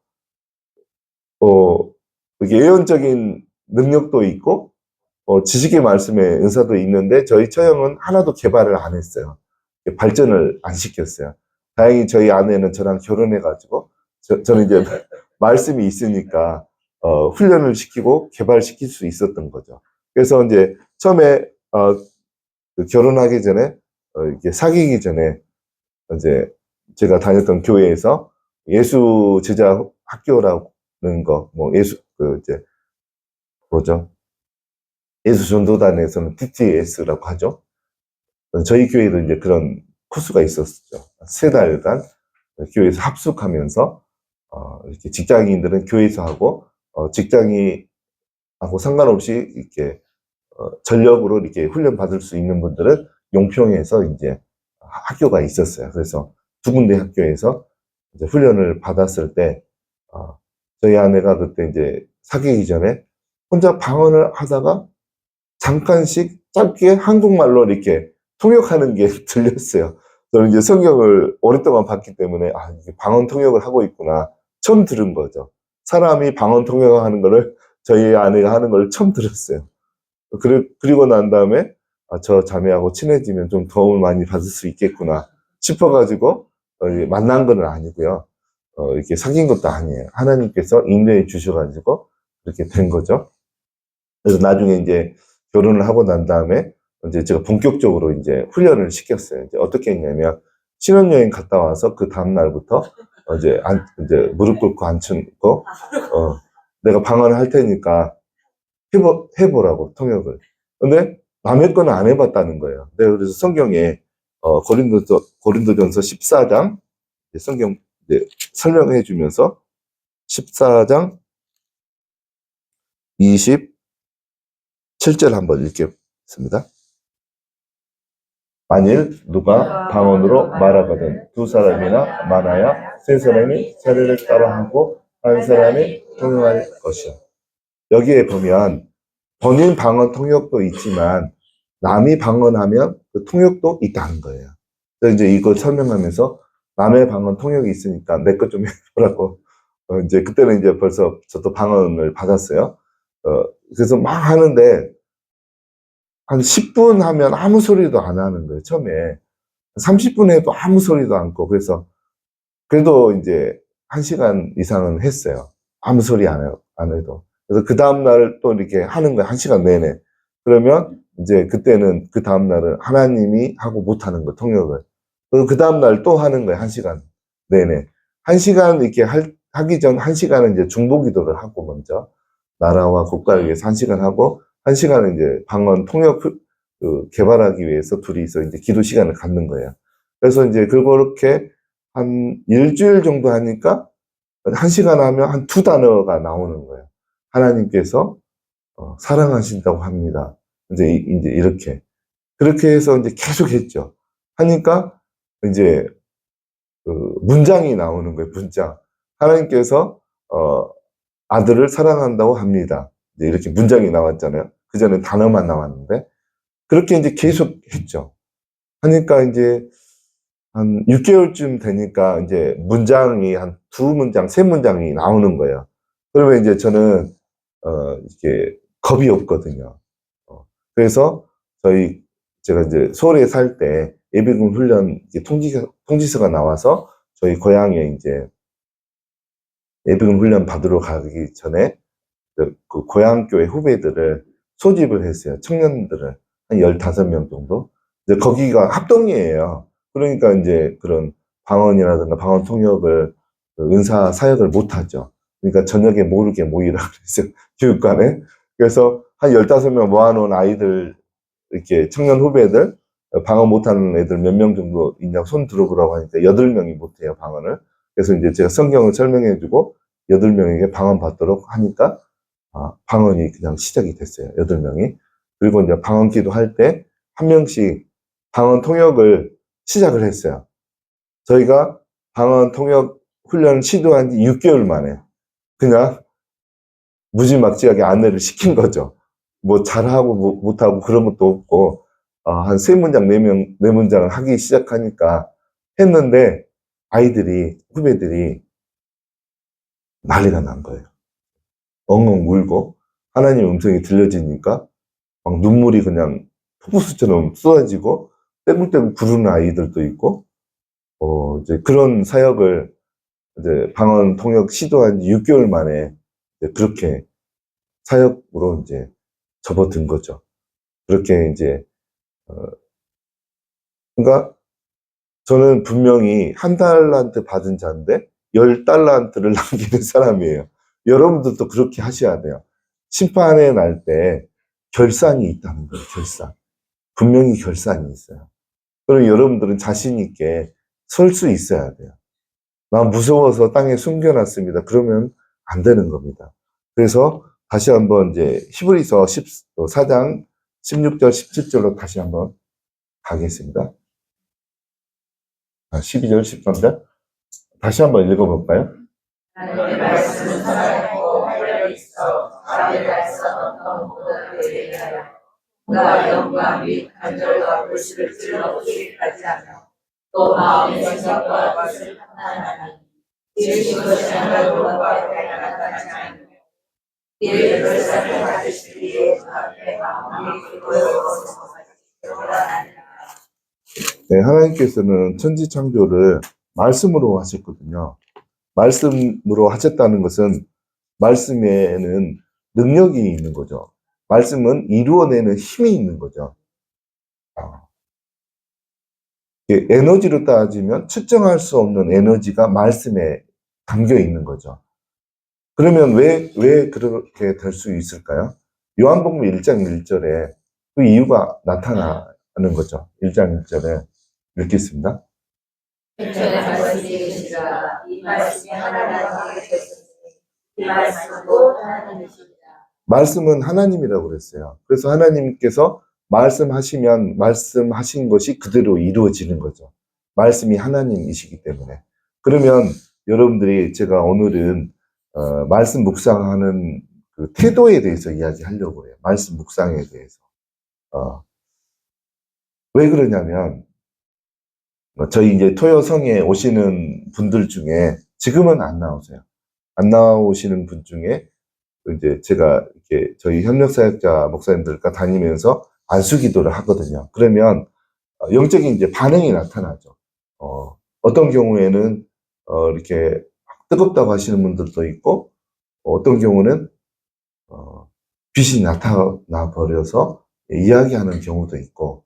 Speaker 1: 예언적인 능력도 있고, 지식의 말씀의 은사도 있는데, 저희 처형은 하나도 개발을 안 했어요. 발전을 안 시켰어요. 다행히 저희 아내는 저랑 결혼해가지고, 저는 이제 말씀이 있으니까, 훈련을 시키고 개발시킬 수 있었던 거죠. 그래서 이제 처음에, 그 결혼하기 전에, 이게 사귀기 전에, 이제 제가 다녔던 교회에서 예수 제자 학교라는 거, 이제, 뭐죠? 예수 전도단에서는 DTS라고 하죠. 저희 교회도 이제 그런 코스가 있었죠. 3달간 교회에서 합숙하면서, 이렇게 직장인들은 교회에서 하고, 직장인하고 상관없이 이렇게, 전력으로 이렇게 훈련 받을 수 있는 분들은 용평에서 이제 학교가 있었어요. 그래서 2군데 학교에서 이제 훈련을 받았을 때, 저희 아내가 그때 이제 사귀기 전에 혼자 방언을 하다가 잠깐씩 짧게 한국말로 이렇게 통역하는 게 들렸어요. 저는 이제 성경을 오랫동안 봤기 때문에, 이게 방언 통역을 하고 있구나. 처음 들은 거죠. 사람이 방언 통역하는 거를 저희 아내가 하는 걸 처음 들었어요. 그리고 난 다음에, 저 자매하고 친해지면 좀 도움을 많이 받을 수 있겠구나 싶어가지고, 만난 건 아니고요. 이렇게 사귄 것도 아니에요. 하나님께서 인도해 주셔가지고, 그렇게 된 거죠. 그래서 나중에 이제 결혼을 하고 난 다음에, 이제 제가 본격적으로 이제 훈련을 시켰어요. 이제 어떻게 했냐면, 신혼여행 갔다 와서 그 다음날부터, 이제 무릎 꿇고 앉고, 내가 방언을 할 테니까, 해보라고, 통역을. 근데 남의 거는 안 해봤다는 거예요. 내가 그래서 성경에, 고린도전서 14장, 성경 이제 설명해 주면서, 14장 27절 한번 읽겠습니다. 만일 누가 방언으로 말하거든 2사람이나 많아야 3사람이 차례를 따라하고 한 사람이 통역할 것이요. 여기에 보면 본인 방언 통역도 있지만 남이 방언하면 그 통역도 있다는 거예요. 그래서 이제 이걸 설명하면서 남의 방언 통역이 있으니까 내 것 좀 해보라고. 이제 그때는 이제 벌써 저도 방언을 받았어요. 그래서 막 하는데 한 10분 하면 아무 소리도 안 하는 거예요, 처음에. 30분 해도 아무 소리도 않고. 그래서 그래도 이제 1시간 이상은 했어요. 아무 소리 안 해도. 그래서 그 다음날 또 이렇게 하는 거예요. 1시간 내내. 그러면 이제 그때는 그 다음날은 하나님이 하고 못하는 거, 통역을. 그리고 그 다음날 또 하는 거예요. 1시간 내내. 1시간 이렇게 하기 전 1시간은 이제 중보 기도를 하고 먼저 나라와 국가를 위해서 1시간 하고 1시간은 이제 방언 통역 개발하기 위해서 둘이서 이제 기도 시간을 갖는 거예요. 그래서 이제 그렇게 한 일주일 정도 하니까 1시간 하면 한 2단어가 나오는 거예요. 하나님께서 사랑하신다고 합니다. 이제 이렇게. 그렇게 해서 이제 계속 했죠. 하니까 이제 문장이 나오는 거예요. 문장. 하나님께서 아들을 사랑한다고 합니다. 이제 이렇게 문장이 나왔잖아요. 그전에 단어만 나왔는데 그렇게 이제 계속 했죠. 하니까 이제 한 6개월쯤 되니까 이제 문장이 한 2문장, 3문장이 나오는 거예요. 그러면 이제 저는 이렇게 겁이 없거든요. 그래서 제가 이제 서울에 살 때 예비군 훈련 통지서가 나와서 저희 고향에 이제 예비군 훈련 받으러 가기 전에 그 고향교회 후배들을 소집을 했어요. 청년들을 한 15명 정도. 이제 거기가 합동이에요. 그러니까 이제 그런 방언이라든가 방언 통역을 은사 사역을 못 하죠. 그러니까 저녁에 모르게 모이라 그랬어요. 교육관에. 그래서 한 15명 모아놓은 아이들, 이렇게 청년 후배들, 방언 못하는 애들 몇 명 정도 있냐고 손 들어보라고 하니까 8명이 못해요, 방언을. 그래서 이제 제가 성경을 설명해주고 8명에게 방언 받도록 하니까 방언이 그냥 시작이 됐어요. 8명이. 그리고 이제 방언 기도할 때 한 명씩 방언 통역을 시작을 했어요. 저희가 방언 통역 훈련을 시도한 지 6개월 만에 그냥 무지막지하게 안내를 시킨 거죠. 뭐 잘하고 못하고 그런 것도 없고 한 세 문장, 네 문장을 하기 시작하니까 했는데 아이들이, 후배들이 난리가 난 거예요. 엉엉 울고 하나님 음성이 들려지니까 막 눈물이 그냥 폭포수처럼 쏟아지고 떼굴떼굴 구르는 아이들도 있고, 이제 그런 사역을 이제 방언 통역 시도한 지 6개월 만에 이제 그렇게 사역으로 이제 접어든 거죠. 그렇게 이제, 그러니까 저는 분명히 한 달란트 받은 자인데 10달란트를 남기는 사람이에요. 여러분들도 그렇게 하셔야 돼요. 심판의 날 때 결산이 있다는 거예요, 결산. 분명히 결산이 있어요. 그럼 여러분들은 자신 있게 설 수 있어야 돼요. 나 무서워서 땅에 숨겨놨습니다. 그러면 안 되는 겁니다. 그래서 다시 한번 이제 히브리서 4장 16절, 17절로 다시 한번 가겠습니다. 12절, 13절. 다시 한번 읽어볼까요?
Speaker 2: 하나님의 말씀은 살아있고 활력이 있어 마음의 달성한 모든 그에게 하여 그가 영광 및 간절과 불씨를 찔러보시기 하지 않아 또 마음의 생각과 뜻을 판단하니 지으신 것이 하나로 것과 나타나지 않으며 이를 결산을 받으실 위해 그 앞에 마음이 기도해서 드러나니라.
Speaker 1: 네, 하나님께서는 천지 창조를 말씀으로 하셨거든요. 말씀으로 하셨다는 것은 말씀에는 능력이 있는 거죠. 말씀은 이루어내는 힘이 있는 거죠. 에너지로 따지면 측정할 수 없는 에너지가 말씀에 담겨 있는 거죠. 그러면 왜 그렇게 될 수 있을까요? 요한복음 1장 1절에 그 이유가 나타나는 거죠. 1장 1절에 읽겠습니다.
Speaker 2: 전에 말씀이 계시라 이 말씀이 하나님과 계셨으니 이 말씀도 하나님이시라.
Speaker 1: 말씀은 하나님이라고 그랬어요. 그래서 하나님께서 말씀하시면 말씀하신 것이 그대로 이루어지는 거죠. 말씀이 하나님이시기 때문에. 그러면 여러분들이 제가 오늘은 말씀 묵상하는 그 태도에 대해서 이야기하려고 해요. 말씀 묵상에 대해서. 왜 그러냐면 저희 이제 토요성에 오시는 분들 중에 지금은 안 나오세요. 안 나오시는 분 중에 이제 제가 이렇게 저희 협력사역자 목사님들과 다니면서 안수기도를 하거든요. 그러면 영적인 이제 반응이 나타나죠. 어떤 경우에는 이렇게 뜨겁다고 하시는 분들도 있고, 어떤 경우는 빛이 나타나 버려서 이야기하는 경우도 있고,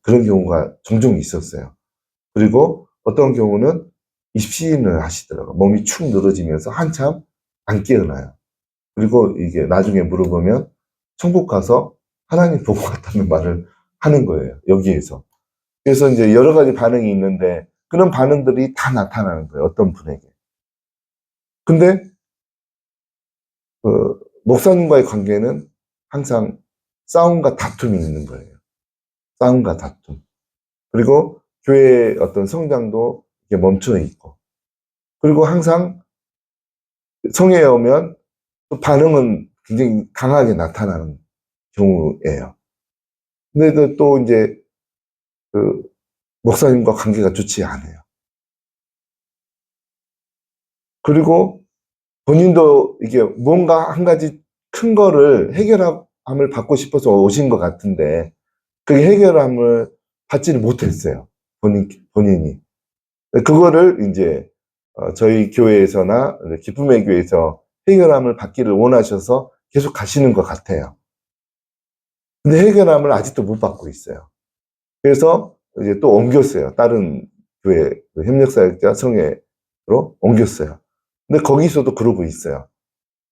Speaker 1: 그런 경우가 종종 있었어요. 그리고 어떤 경우는 입신을 하시더라고요. 몸이 축 늘어지면서 한참 안 깨어나요. 그리고 이게 나중에 물어보면 천국 가서 하나님 보고 갔다는 말을 하는 거예요. 여기에서. 그래서 이제 여러 가지 반응이 있는데 그런 반응들이 다 나타나는 거예요. 어떤 분에게. 근데 목사님과의 관계는 항상 싸움과 다툼이 있는 거예요. 싸움과 다툼. 그리고 교회의 어떤 성장도 멈춰 있고. 그리고 항상 성회에 오면 또 반응은 굉장히 강하게 나타나는 경우예요. 근데 또 이제 그 목사님과 관계가 좋지 않아요. 그리고 본인도 이게 뭔가 한 가지 큰 거를 해결함을 받고 싶어서 오신 것 같은데 그 해결함을 받지를 못했어요. 본인이. 그거를 이제 저희 교회에서나 기쁨의 교회에서 해결함을 받기를 원하셔서 계속 가시는 것 같아요. 근데 해결함을 아직도 못 받고 있어요. 그래서 이제 또 옮겼어요. 다른 교회 협력사역자 성회로 옮겼어요. 근데 거기서도 그러고 있어요.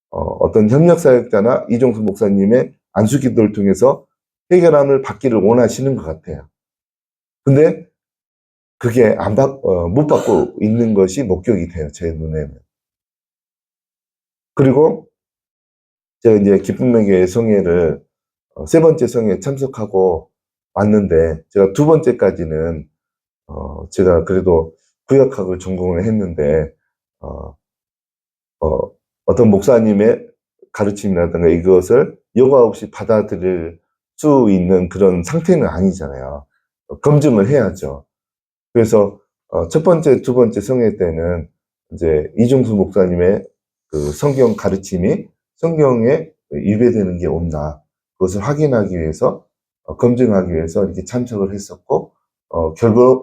Speaker 1: 어떤 협력사역자나 이종수 목사님의 안수기도를 통해서 해결함을 받기를 원하시는 것 같아요. 근데 그게 못 받고 있는 것이 목격이 돼요. 제 눈에는. 그리고 제가 이제 기쁨의 교회 성회를 세 번째 성회에 참석하고 왔는데 제가 두 번째까지는 제가 그래도 구역학을 전공을 했는데 어떤 목사님의 가르침이라든가 이것을 여과 없이 받아들일 수 있는 그런 상태는 아니잖아요. 검증을 해야죠. 그래서 첫 번째, 두 번째 성회 때는 이제 이중수 목사님의 그 성경 가르침이 성경에 위배되는 게 없나 그것을 확인하기 위해서 검증하기 위해서 이렇게 참석을 했었고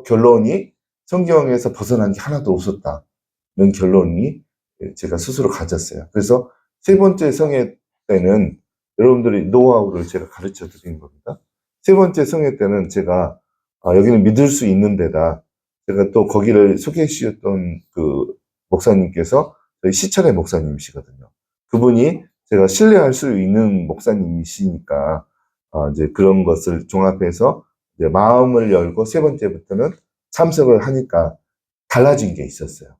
Speaker 1: 결론이 성경에서 벗어난 게 하나도 없었다는 결론이 제가 스스로 가졌어요. 그래서 세 번째 성회 때는 여러분들이 노하우를 제가 가르쳐 드리는 겁니다. 세 번째 성회 때는 제가 여기는 믿을 수 있는 데다 제가 또 거기를 소개해 주셨던 그 목사님께서 저희 시천의 목사님이시거든요. 그분이 제가 신뢰할 수 있는 목사님이시니까 이제 그런 것을 종합해서 이제 마음을 열고 세 번째부터는 참석을 하니까 달라진 게 있었어요.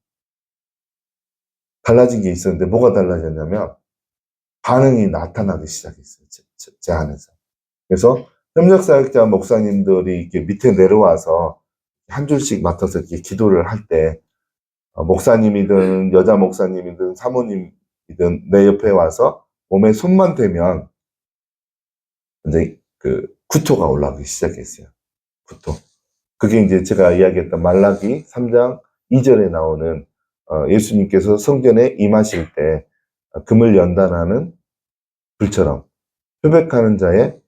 Speaker 1: 달라진 게 있었는데 뭐가 달라졌냐면 반응이 나타나기 시작했어요. 제 안에서. 그래서 협력사역자 목사님들이 이렇게 밑에 내려와서 한 줄씩 맡아서 이렇게 기도를 할 때 목사님이든 여자 목사님이든 사모님이든 내 옆에 와서 몸에 손만 대면 이제 그 구토가 올라오기 시작했어요. 구토. 그게 이제 제가 이야기했던 말라기 3장 2절에 나오는 예수님께서 성전에 임하실 때 금을 연단하는 불처럼 표백하는 자의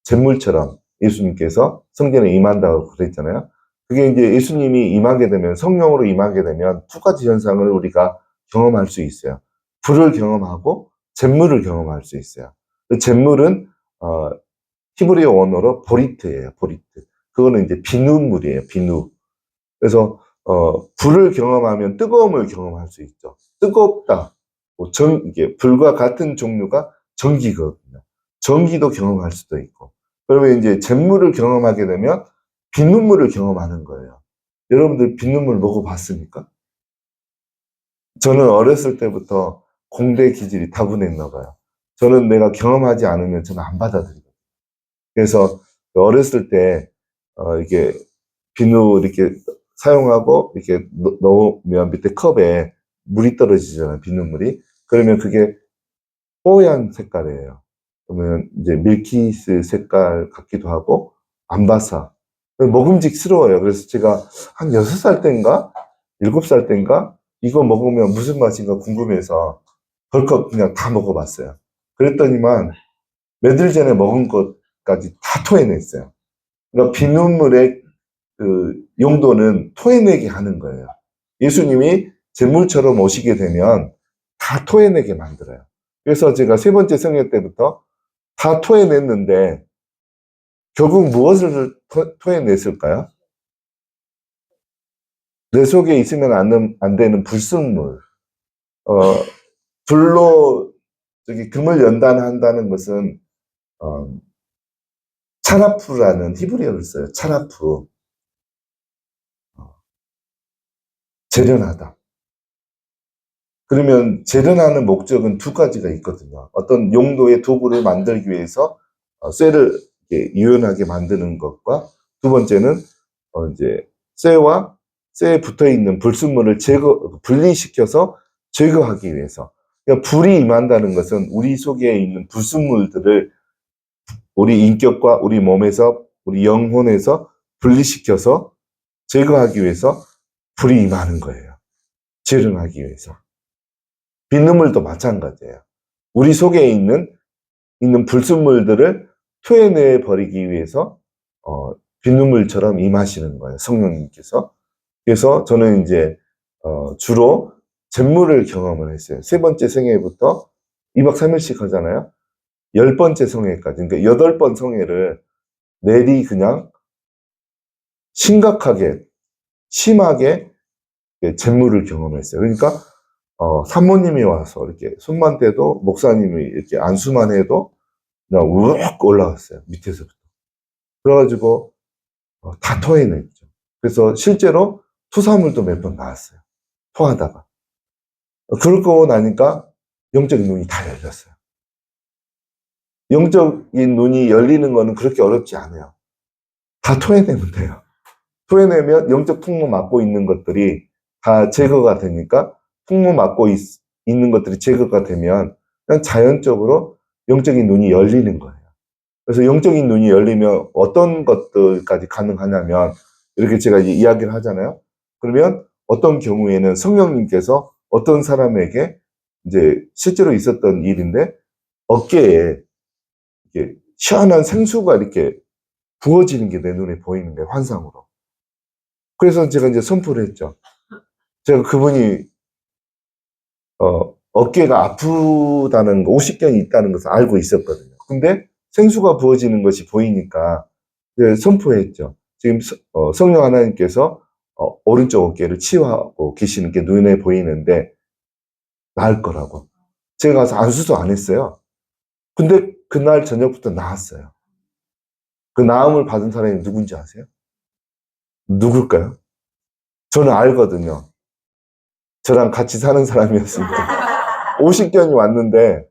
Speaker 1: 잿물처럼 예수님께서 성전에 임한다고 그랬잖아요. 그게 이제 예수님이 임하게 되면 성령으로 임하게 되면 두 가지 현상을 우리가 경험할 수 있어요. 불을 경험하고 잿물을 경험할 수 있어요. 그 잿물은 히브리어 원어로 보리트예요. 보리트. 그거는 이제 비누물이에요. 비누. 그래서 불을 경험하면 뜨거움을 경험할 수 있죠. 뜨겁다. 이게 불과 같은 종류가 전기거든요. 전기도 경험할 수도 있고. 그러면 이제 잿물을 경험하게 되면 비눗물을 경험하는 거예요. 여러분들 비눗물 먹어봤습니까? 저는 어렸을 때부터 공대 기질이 타고냈나 봐요. 저는 내가 경험하지 않으면 저는 안 받아들이거든요. 그래서 어렸을 때 이게 비누 이렇게 사용하고 이렇게 넣으면 밑에 컵에 물이 떨어지잖아요. 비눗물이. 그러면 그게 뽀얀 색깔이에요. 그러면 이제 밀키스 색깔 같기도 하고 안 바사. 먹음직스러워요. 그래서 제가 한 6살 때인가 7살 때인가 이거 먹으면 무슨 맛인가 궁금해서 벌컥 그냥 다 먹어봤어요. 그랬더니만 며칠 전에 먹은 것까지 다 토해냈어요. 그러니까 비눗물의 그 용도는 토해내게 하는 거예요. 예수님이 잿물처럼 오시게 되면 다 토해내게 만들어요. 그래서 제가 세 번째 성회 때부터 다 토해냈는데 결국 무엇을 토해냈을까요? 내 속에 있으면 안 되는 불순물. 불로 금을 연단한다는 것은 차라프라는 히브리어를 써요. 차라프. 재련하다. 그러면 재련하는 목적은 두 가지가 있거든요. 어떤 용도의 도구를 만들기 위해서 쇠를 유연하게 만드는 것과 두 번째는 이제 쇠에 붙어 있는 불순물을 분리시켜서 제거하기 위해서. 그러니까 불이 임한다는 것은 우리 속에 있는 불순물들을 우리 인격과 우리 몸에서 우리 영혼에서 분리시켜서 제거하기 위해서 불이 임하는 거예요. 재련하기 위해서. 비눗물도 마찬가지예요. 우리 속에 있는 불순물들을 토해내 버리기 위해서 비눗물처럼 임하시는 거예요. 성령님께서. 그래서 저는 이제 주로 잿물을 경험을 했어요. 세 번째 성회부터 2박 3일씩 하잖아요. 10번째 성회까지. 그러니까 8번 성회를 내리 그냥 심하게 잿물을 경험했어요. 그러니까 사모님이 와서 이렇게 손만 대도 목사님이 이렇게 안수만 해도 그냥 우럭 올라갔어요. 밑에서부터. 그래가지고 다 토해냈죠. 그래서 실제로 토사물도 몇 번 나왔어요. 토하다가. 그러고 나니까 영적인 눈이 다 열렸어요. 영적인 눈이 열리는 거는 그렇게 어렵지 않아요. 다 토해내면 돼요. 토해내면 영적 풍모 맡고 있는 것들이 다 제거가 되니까 풍모 맡고 있는 것들이 제거가 되면 그냥 자연적으로 영적인 눈이 열리는 거예요. 그래서 영적인 눈이 열리면 어떤 것들까지 가능하냐면, 이렇게 제가 이제 이야기를 하잖아요. 그러면 어떤 경우에는 성령님께서 어떤 사람에게 이제 실제로 있었던 일인데, 어깨에 이렇게 시원한 생수가 이렇게 부어지는 게 내 눈에 보이는 거예요, 환상으로. 그래서 제가 이제 선포를 했죠. 제가 그분이 어깨가 아프다는 거, 오십견이 있다는 것을 알고 있었거든요. 근데 생수가 부어지는 것이 보이니까 이제 선포했죠. 지금 성령 하나님께서 오른쪽 어깨를 치유하고 계시는 게 눈에 보이는데 나을 거라고. 제가 가서 안수도 안 했어요. 근데 그날 저녁부터 나았어요. 그 나음을 받은 사람이 누군지 아세요? 누굴까요? 저는 알거든요. 저랑 같이 사는 사람이었습니다. 오십견이 왔는데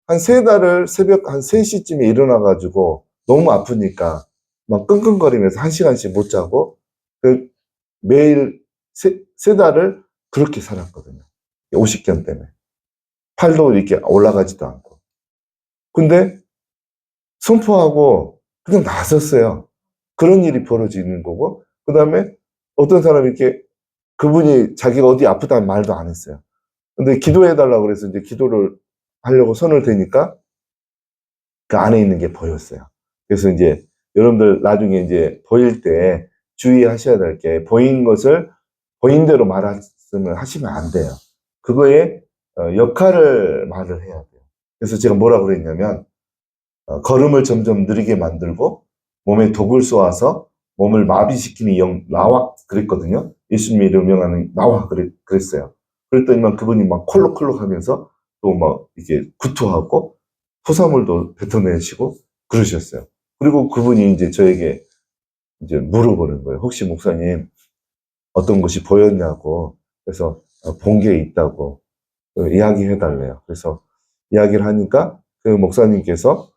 Speaker 1: 한 세 달을 새벽 한 3시쯤에 일어나가지고 너무 아프니까 막 끙끙거리면서 1시간씩 못 자고 그 매일 세 달을 그렇게 살았거든요. 오십견 때문에. 팔도 이렇게 올라가지도 않고. 근데 선포하고 그냥 나섰어요. 그런 일이 벌어지는 거고, 그 다음에 어떤 사람이 이렇게 그분이 자기가 어디 아프다는 말도 안 했어요. 근데 기도해달라고 그래서 이제 기도를 하려고 손을 대니까 그 안에 있는 게 보였어요. 그래서 이제 여러분들 나중에 이제 보일 때 주의하셔야 될 게, 보인 것을 보인 대로 말씀을 하시면 안 돼요. 그거에 역할을 말을 해야 돼요. 그래서 제가 뭐라고 그랬냐면, 걸음을 점점 느리게 만들고 몸에 독을 쏘아서 몸을 마비시키는 영 나와 그랬거든요. 예수님이 명하는 나와 그랬어요. 그랬더니만 그분이 막 콜록콜록 하면서 또 막 이렇게 구토하고 토사물도 뱉어내시고 그러셨어요. 그리고 그분이 이제 저에게 이제 물어보는 거예요. 혹시 목사님 어떤 것이 보였냐고. 그래서 본 게 있다고 이야기해 달래요. 그래서 이야기를 하니까 그 목사님께서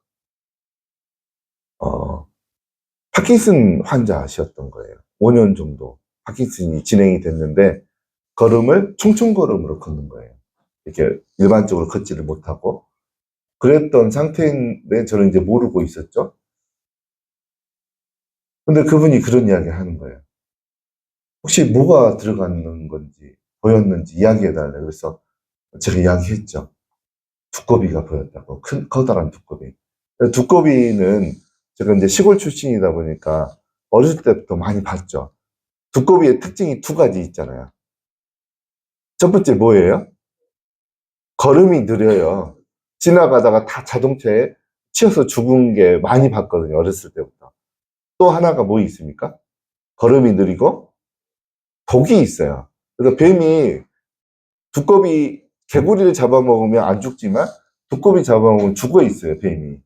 Speaker 1: 파킨슨 환자셨던 거예요. 5년 정도 파킨슨이 진행이 됐는데 걸음을 총총걸음으로 걷는 거예요. 이렇게 일반적으로 걷지를 못하고 그랬던 상태인데 저는 이제 모르고 있었죠. 근데 그분이 그런 이야기를 하는 거예요. 혹시 뭐가 들어가는 건지 보였는지 이야기해 달래요. 그래서 제가 이야기했죠. 두꺼비가 보였다고. 커다란 두꺼비. 두꺼비는 제가 이제 시골 출신이다 보니까 어렸을 때부터 많이 봤죠. 두꺼비의 특징이 2가지 있잖아요. 첫 번째 뭐예요? 걸음이 느려요. 지나가다가 다 자동차에 치여서 죽은 게 많이 봤거든요. 어렸을 때부터. 또 하나가 뭐 있습니까? 걸음이 느리고 독이 있어요. 그래서 뱀이 두꺼비, 개구리를 잡아먹으면 안 죽지만 두꺼비 잡아먹으면 죽어 있어요, 뱀이.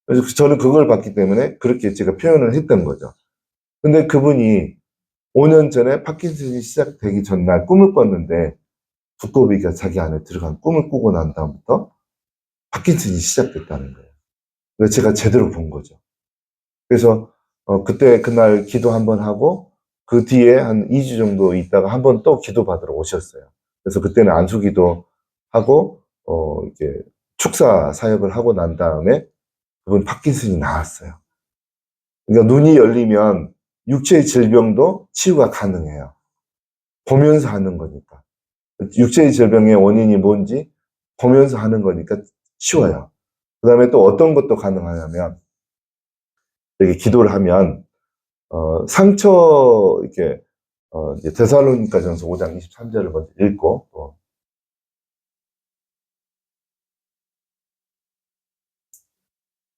Speaker 1: 그래서 저는 그걸 봤기 때문에 그렇게 제가 표현을 했던 거죠. 근데 그분이 5년 전에 파킨슨이 시작되기 전날 꿈을 꿨는데 두꺼비가 자기 안에 들어간 꿈을 꾸고 난 다음부터 파킨슨이 시작됐다는 거예요. 그래서 제가 제대로 본 거죠. 그래서 그때 그날 기도 한번 하고 그 뒤에 한 2주 정도 있다가 한번 또 기도 받으러 오셨어요. 그래서 그때는 안수기도 하고 이렇게 축사 사역을 하고 난 다음에 그분 파킨슨이 나았어요. 그러니까 눈이 열리면 육체의 질병도 치유가 가능해요. 보면서 하는 거니까. 육체의 질병의 원인이 뭔지 보면서 하는 거니까 쉬워요. 그 다음에 또 어떤 것도 가능하냐면, 이렇게 기도를 하면, 상처, 이렇게, 이제 데살로니가전서 5장 23절을 먼저 읽고, 또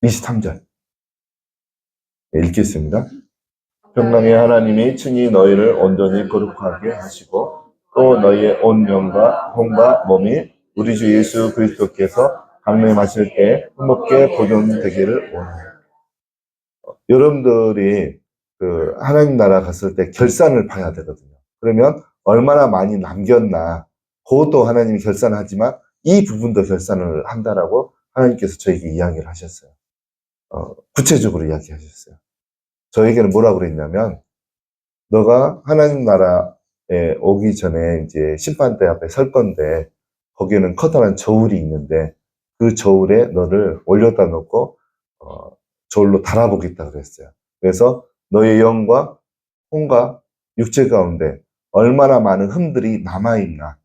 Speaker 1: 23절 읽겠습니다. 평강의 하나님이 친히 너희를 온전히 거룩하게 하시고, 또 너희의 온 영과 혼과 몸이 우리 주 예수 그리스도께서 강림하실 때 힘없게 보존되기를 원하요. 여러분들이 그 하나님 나라 갔을 때 결산을 봐야 되거든요. 그러면 얼마나 많이 남겼나, 그것도 하나님이 결산하지만 이 부분도 결산을 한다라고 하나님께서 저에게 이야기를 하셨어요. 구체적으로 이야기하셨어요. 저에게는 뭐라고 그랬냐면, 너가 하나님 나라에 오기 전에 이제 심판대 앞에 설 건데, 거기에는 커다란 저울이 있는데, 그 저울에 너를 올려다 놓고, 저울로 달아보겠다 그랬어요. 그래서 너의 영과 혼과 육체 가운데 얼마나 많은 흠들이 남아있나,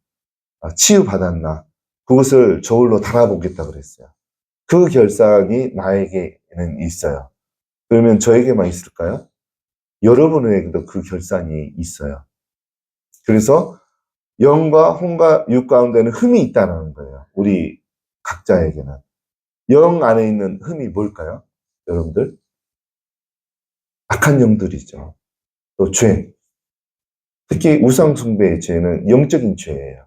Speaker 1: 치유받았나, 그것을 저울로 달아보겠다 그랬어요. 그 결산이 나에게는 있어요. 그러면 저에게만 있을까요? 여러분에게도 그 결산이 있어요. 그래서 영과 혼과 육 가운데는 흠이 있다는 거예요. 우리 각자에게는. 영 안에 있는 흠이 뭘까요? 여러분들? 악한 영들이죠. 또 죄. 특히 우상숭배의 죄는 영적인 죄예요.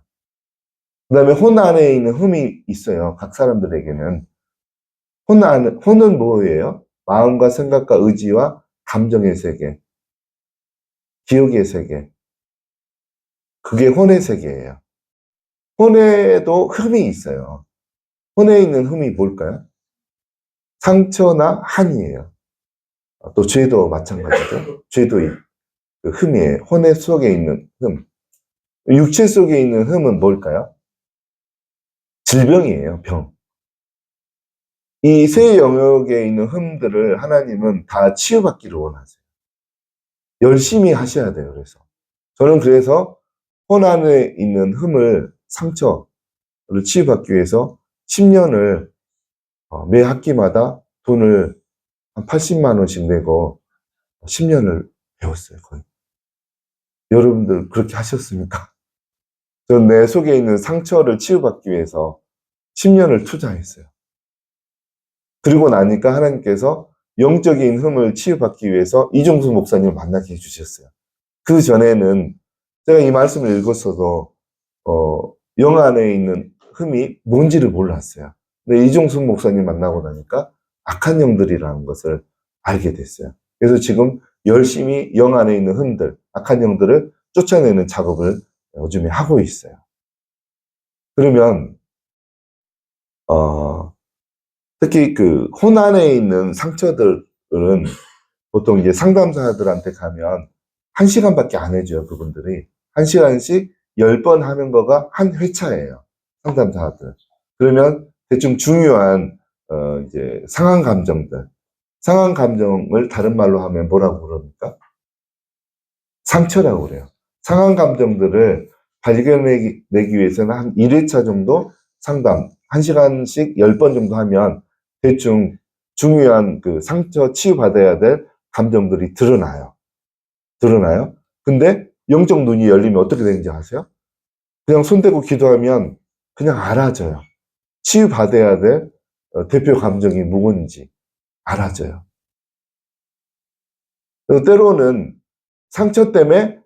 Speaker 1: 그 다음에 혼 안에 있는 흠이 있어요. 각 사람들에게는. 혼은 뭐예요? 마음과 생각과 의지와 감정의 세계, 기억의 세계. 그게 혼의 세계예요. 혼에도 흠이 있어요. 혼에 있는 흠이 뭘까요? 상처나 한이에요. 또 죄도 마찬가지죠. 죄도 그 흠이에요. 혼의 속에 있는 흠. 육체 속에 있는 흠은 뭘까요? 질병이에요. 병. 이 세 영역에 있는 흠들을 하나님은 다 치유받기를 원하세요. 열심히 하셔야 돼요. 그래서 혼 안에 있는 흠을, 상처를 치유받기 위해서 10년을 매 학기마다 돈을 한 80만 원씩 내고 10년을 배웠어요. 거의. 여러분들 그렇게 하셨습니까? 전 내 속에 있는 상처를 치유받기 위해서 10년을 투자했어요. 그리고 나니까 하나님께서 영적인 흠을 치유받기 위해서 이종수 목사님을 만나게 해주셨어요. 그 전에는 제가 이 말씀을 읽었어도 영 안에 있는 흠이 뭔지를 몰랐어요. 근데 이종수 목사님 만나고 나니까 악한 영들이라는 것을 알게 됐어요. 그래서 지금 열심히 영 안에 있는 흠들, 악한 영들을 쫓아내는 작업을 요즘에 하고 있어요. 그러면 특히 그 혼 안에 있는 상처들은 보통 이제 상담사들한테 가면 1시간밖에 안 해줘요. 그분들이 1시간씩 10번 하는 거가 한 회차예요. 상담사들. 그러면 대충 중요한 이제 상한 감정을 다른 말로 하면 뭐라고 그럽니까? 상처라고 그래요. 상한 감정들을 발견내기 위해서는 한 1회차 정도 상담, 1시간씩 10번 정도 하면 대충 중요한 그 상처 치유받아야 될 감정들이 드러나요. 근데 영적 눈이 열리면 어떻게 되는지 아세요? 그냥 손대고 기도하면 그냥 알아져요. 치유받아야 될 대표 감정이 뭔지 알아져요. 때로는 상처 때문에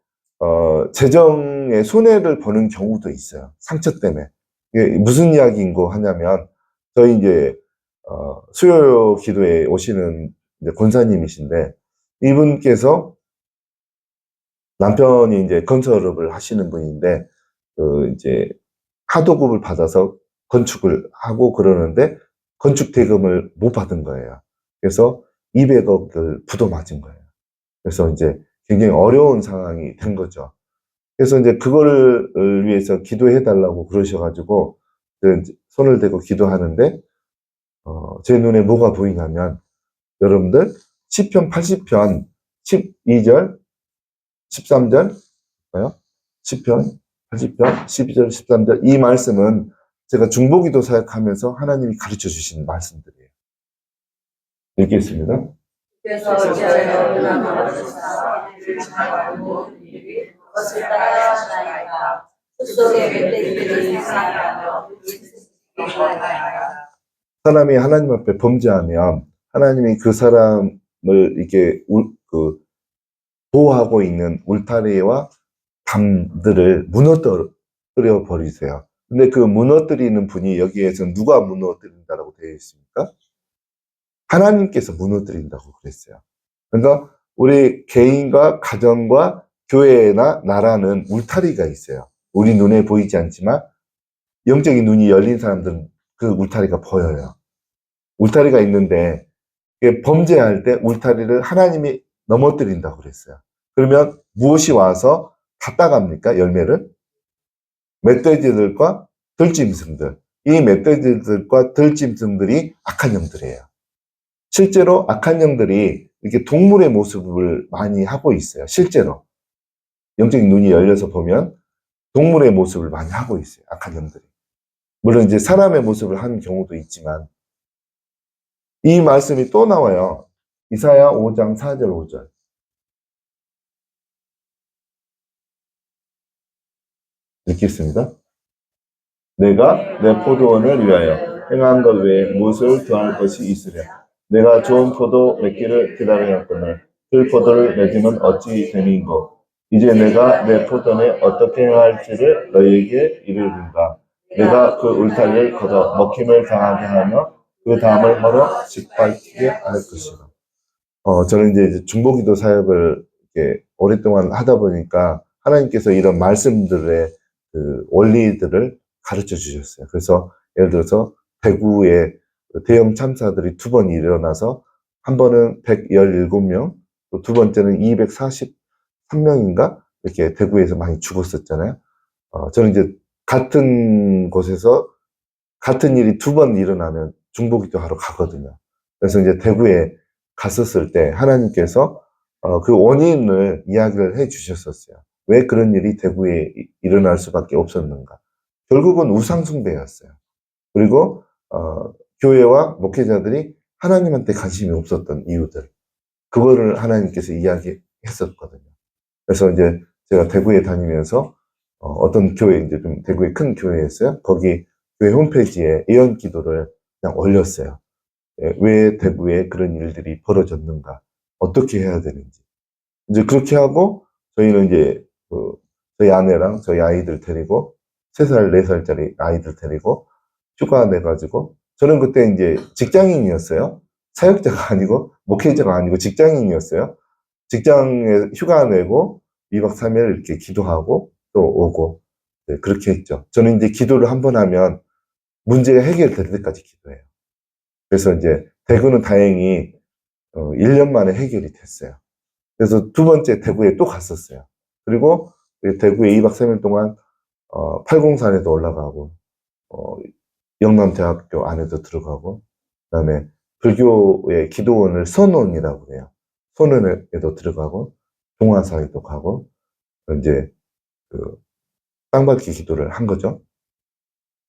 Speaker 1: 재정에 손해를 보는 경우도 있어요. 상처 때문에. 이게 무슨 이야기인고 하냐면 저희 이제 수요 기도에 오시는 이제 권사님이신데 이분께서 남편이 이제 건설업을 하시는 분인데 그 이제 하도급을 받아서 건축을 하고 그러는데 건축 대금을 못 받은 거예요. 그래서 200억을 부도맞은 거예요. 그래서 이제 굉장히 어려운 상황이 된 거죠. 그래서 이제 그거를 위해서 기도해 달라고 그러셔가지고 손을 대고 기도하는데 제 눈에 뭐가 보이냐면 여러분들 시편 80편 12절 13절 시편 80편 12절 13절 이 말씀은 제가 중보기도 사역하면서 하나님이 가르쳐 주신 말씀들이에요. 읽겠습니다.
Speaker 2: 그래서 저희가 올라가서 이를 장하고 일이 것을 따라 하나이다. 숲속의 멧돼지들이 이상하며
Speaker 1: 사람이 하나님 앞에 범죄하면 하나님이 그 사람을 이렇게 보호하고 있는 울타리와 담들을 무너뜨려 버리세요. 근데 그 무너뜨리는 분이 여기에서 누가 무너뜨린다라고 되어 있습니까? 하나님께서 무너뜨린다고 그랬어요. 그러니까 우리 개인과 가정과 교회나 나라는 울타리가 있어요. 우리 눈에 보이지 않지만 영적인 눈이 열린 사람들은 그 울타리가 보여요. 울타리가 있는데 범죄할 때 울타리를 하나님이 넘어뜨린다고 그랬어요. 그러면 무엇이 와서 다 따갑니까? 열매를? 멧돼지들과 들짐승들. 이 멧돼지들과 들짐승들이 악한 영들이에요. 실제로 악한 영들이 이렇게 동물의 모습을 많이 하고 있어요. 실제로. 영적인 눈이 열려서 보면 동물의 모습을 많이 하고 있어요. 악한 영들이. 물론 이제 사람의 모습을 하는 경우도 있지만, 이 말씀이 또 나와요. 이사야 5장 4절 5절. 읽겠습니다. 내가 내 포도원을 위하여 행한 것 외에 무엇을 더할 것이 있으랴. 내가 좋은 포도 맺기를 기다렸거늘 그 포도를 맺으면 어찌 되니인고. 이제 내가 내 포도원에 어떻게 행할지를 너희에게 이르리라. 내가 그 울타리를 걷어 먹힘을 당하게 하며 그 담을 헐어 짓밟히게 할 것이라. 저는 이제 중보기도 사역을 이렇게 오랫동안 하다 보니까 하나님께서 이런 말씀들의 그 원리들을 가르쳐 주셨어요. 그래서 예를 들어서 대구에 대형 참사들이 두 번 일어나서 한 번은 117명, 또 두 번째는 243명인가? 이렇게 대구에서 많이 죽었었잖아요. 저는 이제 같은 곳에서 같은 일이 두 번 일어나면 중보기도 하러 가거든요. 그래서 이제 대구에 갔었을 때 하나님께서 그 원인을 이야기를 해 주셨었어요. 왜 그런 일이 대구에 일어날 수밖에 없었는가. 결국은 우상숭배였어요. 그리고 교회와 목회자들이 하나님한테 관심이 없었던 이유들. 그거를 하나님께서 이야기했었거든요. 그래서 이제 제가 대구에 다니면서 어떤 교회, 이제 좀 대구에 큰 교회였어요. 거기 교회 홈페이지에 예언 기도를 그냥 올렸어요. 왜 대구에 그런 일들이 벌어졌는가, 어떻게 해야 되는지. 이제 그렇게 하고 저희는 이제 저희 아내랑 저희 아이들 데리고 3살, 4살짜리 아이들 데리고 휴가 내가지고, 저는 그때 이제 직장인이었어요. 사역자가 아니고 목회자가 아니고 직장인이었어요. 직장에 휴가 내고 2박 3일 이렇게 기도하고 또 오고, 네, 그렇게 했죠. 저는 이제 기도를 한 번 하면 문제가 해결될 때까지 기도해요. 그래서 이제 대구는 다행히 1년 만에 해결이 됐어요. 그래서 두 번째 대구에 또 갔었어요. 그리고 대구에 2박 3일 동안 803에도 올라가고 영남대학교 안에도 들어가고, 그다음에 불교의 기도원을 선원이라고 해요. 선원에도 들어가고 동화사에도 가고, 이제 그 땅밟기 기도를 한 거죠.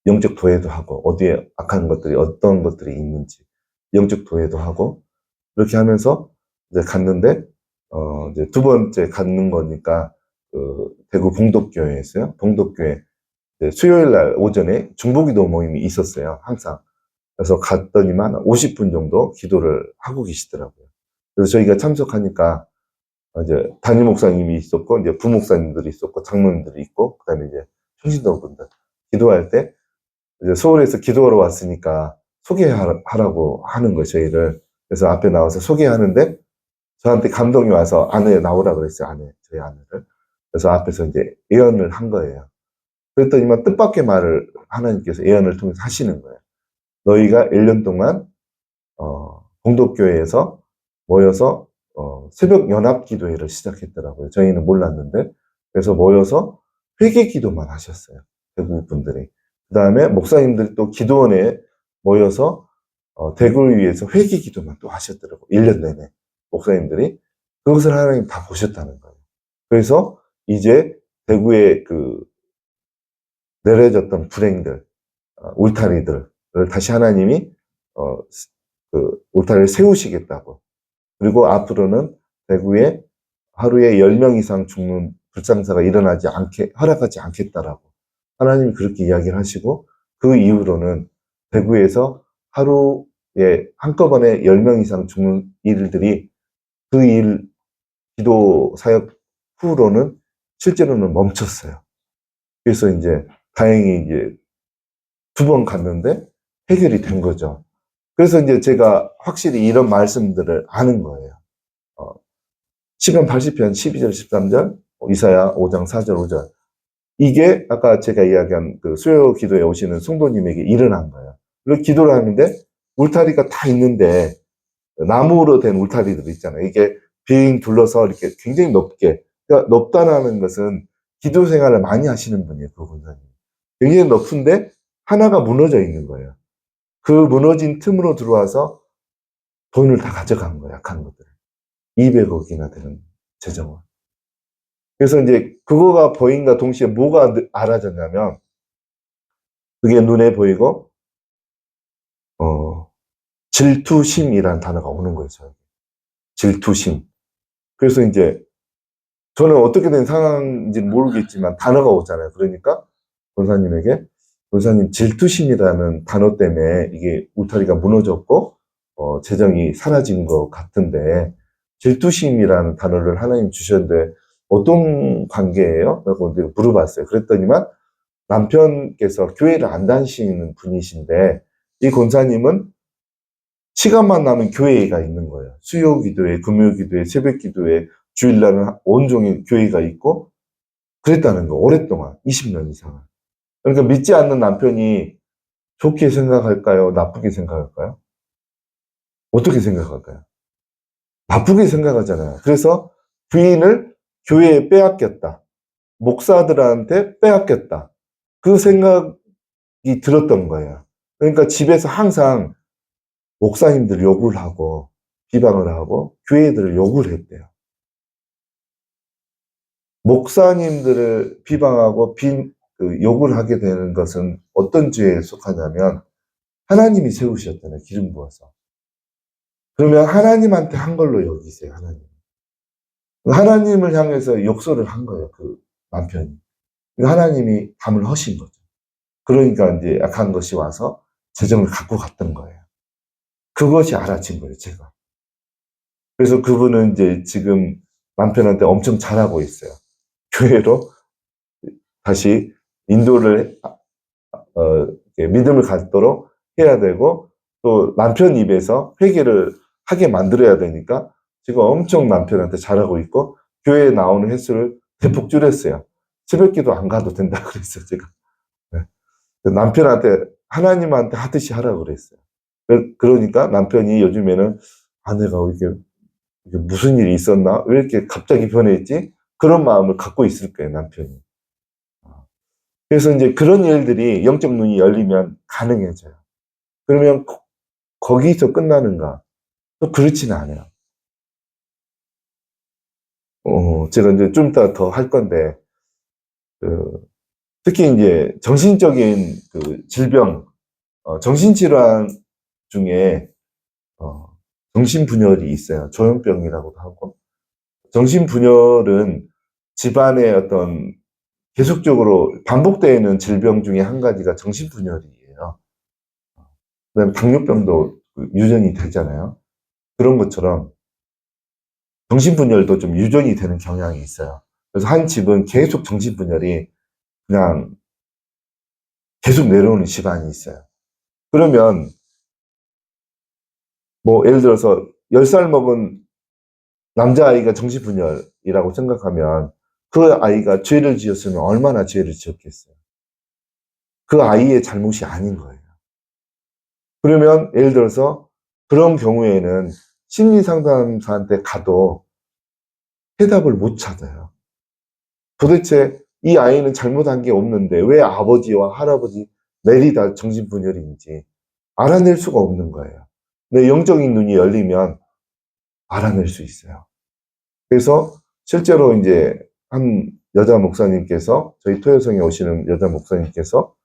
Speaker 1: 영적 도회도 하고 어디에 악한 것들이 어떤 것들이 있는지 영적 도회도 하고, 그렇게 하면서 이제 갔는데 이제 두 번째 갔는 거니까 그 대구 봉독교회였어요. 봉독교회 수요일 날 오전에 중보기도 모임이 있었어요. 항상. 그래서 갔더니만 50분 정도 기도를 하고 계시더라고요. 그래서 저희가 참석하니까 이제 담임 목사님이 있었고, 이제 부목사님들이 있었고, 장로님들이 있고, 그다음에 이제 평신도분들 기도할 때 이제 서울에서 기도하러 왔으니까 소개하라고 하는 거예요, 저희를. 그래서 앞에 나와서 소개하는데 저한테 감동이 와서 아내 나오라 그랬어요, 저희 아내를. 그래서 앞에서 이제 예언을 한 거예요. 그랬더니만 뜻밖의 말을 하나님께서 예언을 통해서 하시는 거예요. 너희가 1년 동안 봉독교회에서 모여서 새벽 연합 기도회를 시작했더라고요. 저희는 몰랐는데. 그래서 모여서 회개 기도만 하셨어요, 대구 분들이. 그 다음에 목사님들이 또 기도원에 모여서 대구를 위해서 회개 기도만 또 하셨더라고요. 1년 내내 목사님들이. 그것을 하나님 다 보셨다는 거예요. 그래서 이제 대구에 그 내려졌던 불행들, 울타리들을 다시 하나님이 그 울타리를 세우시겠다고. 그리고 앞으로는 대구에 하루에 10명 이상 죽는 불상사가 일어나지 않게 허락하지 않겠다라고 하나님이 그렇게 이야기를 하시고, 그 이후로는 대구에서 하루에 한꺼번에 10명 이상 죽는 일들이 그 일 기도 사역 후로는 실제로는 멈췄어요. 그래서 이제 다행히 이제 두 번 갔는데 해결이 된 거죠. 그래서 이제 제가 확실히 이런 말씀들을 아는 거예요. 시편 80편 12절 13절, 이사야 5장 4절 5절. 이게 아까 제가 이야기한 그 수요 기도에 오시는 성도님에게 일어난 거예요. 그리고 기도를 하는데 울타리가 다 있는데, 나무로 된 울타리들 있잖아요. 이게 빙 둘러서 이렇게 굉장히 높게, 그러니까 높다는 것은 기도 생활을 많이 하시는 분이에요, 그 권사님. 굉장히 높은데 하나가 무너져 있는 거예요. 그 무너진 틈으로 들어와서 돈을 다 가져간 거야, 약한 것들. 200억이나 되는 재정을. 그래서 이제 그거가 보인과 동시에 뭐가 알아졌냐면, 그게 눈에 보이고, 질투심이라는 단어가 오는 거예요, 저에게. 질투심. 그래서 이제 저는 어떻게 된 상황인지는 모르겠지만 단어가 오잖아요. 그러니까 권사님에게 권사님 질투심이라는 단어 때문에 이게 울타리가 무너졌고 재정이 사라진 것 같은데 질투심이라는 단어를 하나님 주셨는데 어떤 관계예요? 라고 물어봤어요. 그랬더니만 남편께서 교회를 안 다니시는 분이신데 이 권사님은 시간만 나면 교회가 있는 거예요. 수요 기도회, 금요 기도회, 새벽 기도회, 주일날은 온종일 교회가 있고 그랬다는 거, 오랫동안, 20년 이상. 그러니까 믿지 않는 남편이 좋게 생각할까요? 나쁘게 생각할까요? 어떻게 생각할까요? 나쁘게 생각하잖아요. 그래서 부인을 교회에 빼앗겼다. 목사들한테 빼앗겼다. 그 생각이 들었던 거예요. 그러니까 집에서 항상 목사님들 욕을 하고 비방을 하고 교회들을 욕을 했대요. 목사님들을 비방하고 욕을 하게 되는 것은 어떤 죄에 속하냐면 하나님이 세우셨잖아요. 기름 부어서. 그러면 하나님한테 한 걸로 여기세요. 하나님. 하나님을 향해서 욕설을 한 거예요. 그 남편이. 하나님이 담을 허신 거죠. 그러니까 이제 약한 것이 와서 재정을 갖고 갔던 거예요. 그것이 알아진 거예요. 제가. 그래서 그분은 이제 지금 남편한테 엄청 잘하고 있어요. 교회로 다시 인도를 믿음을 갖도록 해야 되고 또 남편 입에서 회개를 하게 만들어야 되니까 지금 엄청 남편한테 잘하고 있고 교회에 나오는 횟수를 대폭 줄였어요. 새벽기도 안 가도 된다 그랬어요. 제가 네. 남편한테 하나님한테 하듯이 하라고 그랬어요. 그러니까 남편이 요즘에는 아내가 이게 무슨 일이 있었나? 왜 이렇게 갑자기 변했지? 그런 마음을 갖고 있을 거예요, 남편이. 그래서 이제 그런 일들이 영적 눈이 열리면 가능해져요. 그러면 거기서 끝나는가? 또 그렇지는 않아요. 제가 이제 좀 이따 더 할 건데, 그, 특히 이제 정신적인 그 질병, 정신질환 중에, 정신분열이 있어요. 조현병이라고도 하고. 정신분열은 집안의 어떤 계속적으로 반복되는 질병 중에 한 가지가 정신분열이에요. 그다음에 당뇨병도 유전이 되잖아요. 그런 것처럼 정신분열도 좀 유전이 되는 경향이 있어요. 그래서 한 집은 계속 정신분열이 그냥 계속 내려오는 집안이 있어요. 그러면 뭐 예를 들어서 10살 먹은 남자아이가 정신분열이라고 생각하면 그 아이가 죄를 지었으면 얼마나 죄를 지었겠어요. 그 아이의 잘못이 아닌 거예요. 그러면 예를 들어서 그런 경우에는 심리상담사한테 가도 해답을 못 찾아요. 도대체 이 아이는 잘못한 게 없는데 왜 아버지와 할아버지 내리다 정신분열인지 알아낼 수가 없는 거예요. 근데 영적인 눈이 열리면 알아낼 수 있어요. 그래서 실제로 이제 한 여자 목사님께서 저희 토요성에 오시는 여자 목사님께서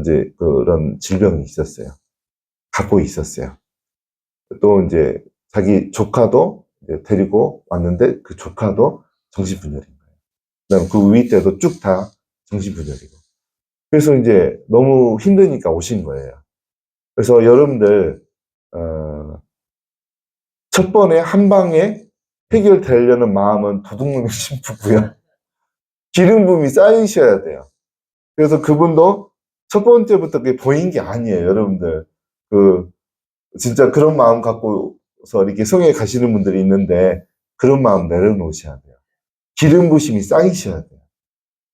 Speaker 1: 이제 그런 질병이 있었어요. 갖고 있었어요. 또 이제 자기 조카도 이제 데리고 왔는데 그 조카도 정신분열인 거예요. 그다음 그 위 때도 쭉 다 정신분열이고. 그래서 이제 너무 힘드니까 오신 거예요. 그래서 여러분들 첫 번에 한 방에 해결되려는 마음은 도둑놈의 심부고요. 기름 부음이 쌓이셔야 돼요. 그래서 그분도 첫 번째부터 그게 보인 게 아니에요, 여러분들. 진짜 그런 마음 갖고서 이렇게 성에 가시는 분들이 있는데 그런 마음 내려놓으셔야 돼요. 기름 부심이 쌓이셔야 돼요.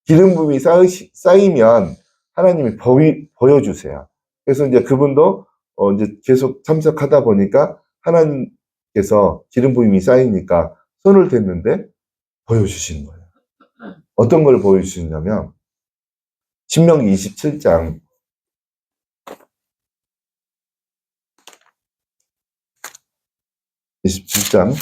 Speaker 1: 기름 부음이 쌓이면 하나님이 보여주세요. 그래서 이제 그분도 이제 계속 참석하다 보니까 하나님께서 기름 부음이 쌓이니까 손을 댔는데 보여주시는 거예요. 어떤 걸 보여주시냐면 신명기 27장 27장.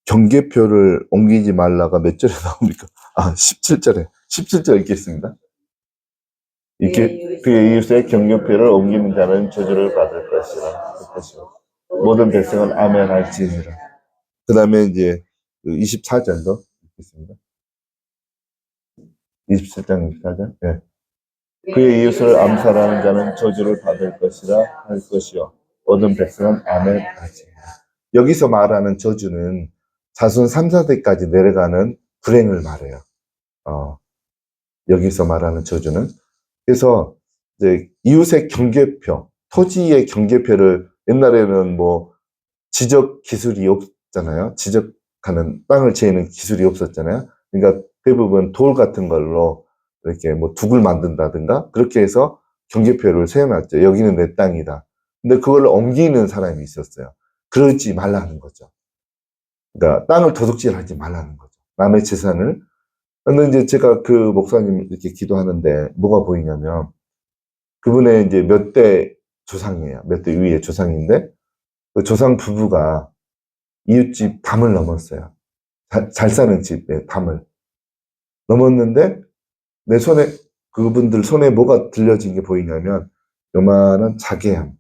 Speaker 1: 경계표를 옮기지 말라가 몇 절에 나옵니까? 17절에. 17절 읽겠습니다. 그의 이웃의 경계표를 옮기는 자는 저주를 받을 것이라. 모든 백성은 아멘 할지니라. 그 다음에 이제 24절도 읽겠습니다. 27장 24절. 네. 그의 이웃을 암살하는 자는 저주를 받을 것이라 할 것이요. 모든 백성은 아멘 할지니라. 여기서 말하는 저주는 자손 3, 4대까지 내려가는 불행을 말해요. 여기서 말하는 저주는. 그래서 이제 이웃의 경계표, 토지의 경계표를 옛날에는 뭐 지적 기술이 없잖아요. 지적하는 땅을 재는 기술이 없었잖아요. 그러니까 대부분 돌 같은 걸로 이렇게 뭐 둑을 만든다든가 그렇게 해서 경계표를 세워놨죠. 여기는 내 땅이다. 근데 그걸 옮기는 사람이 있었어요. 그러지 말라는 거죠. 그러니까 땅을 도둑질하지 말라는 거죠. 남의 재산을. 근데 이제 제가 그 목사님 이렇게 기도하는데 뭐가 보이냐면 그분의 이제 몇 대 조상이에요. 몇 대 위의 조상인데 그 조상 부부가 이웃집 담을 넘었어요. 잘 사는 집의 담을 넘었는데 내 손에 그분들 손에 뭐가 들려진 게 보이냐면 요만한 자개함.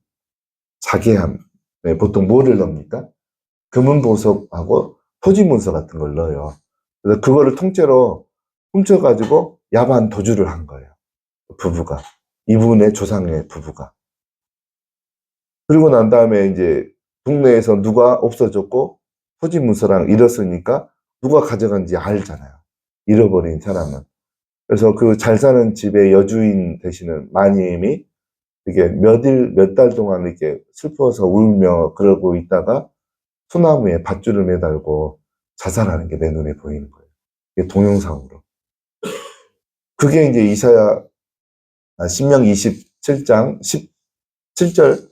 Speaker 1: 네, 보통 뭐를 넣습니까? 금은 보석하고 토지 문서 같은 걸 넣어요. 그래서 그거를 통째로 훔쳐가지고 야반 도주를 한 거예요. 부부가. 이분의 조상의 부부가. 그리고 난 다음에 이제 동네에서 누가 없어졌고 토지 문서랑 잃었으니까 누가 가져간지 알잖아요. 잃어버린 사람은. 그래서 그 잘 사는 집의 여주인 되시는 마님이 이게 몇 달 동안 이렇게 슬퍼서 울며 그러고 있다가 소나무에 밧줄을 매달고 자살하는 게 내 눈에 보이는 거예요. 이게 동영상으로. 그게 이제 신명기 27장 17절,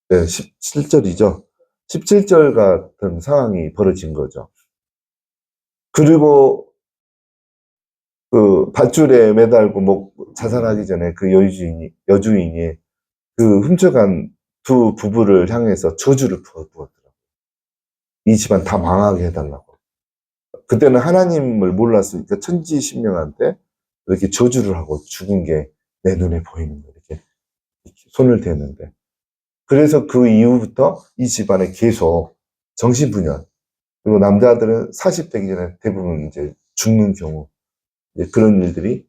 Speaker 1: 네, 17절이죠. 17절 같은 상황이 벌어진 거죠. 그리고 그 밧줄에 매달고 뭐 자살하기 전에 그 여주인이 그 훔쳐간 두 부부를 향해서 저주를 부었더라고요. 이 집안 다 망하게 해달라고. 그때는 하나님을 몰랐으니까 천지신명한테 이렇게 저주를 하고 죽은 게 내 눈에 보이는 거예요. 이렇게 손을 대는데. 그래서 그 이후부터 이 집안에 계속 정신분열, 그리고 남자들은 40 되기 전에 대부분 이제 죽는 경우, 이제 그런 일들이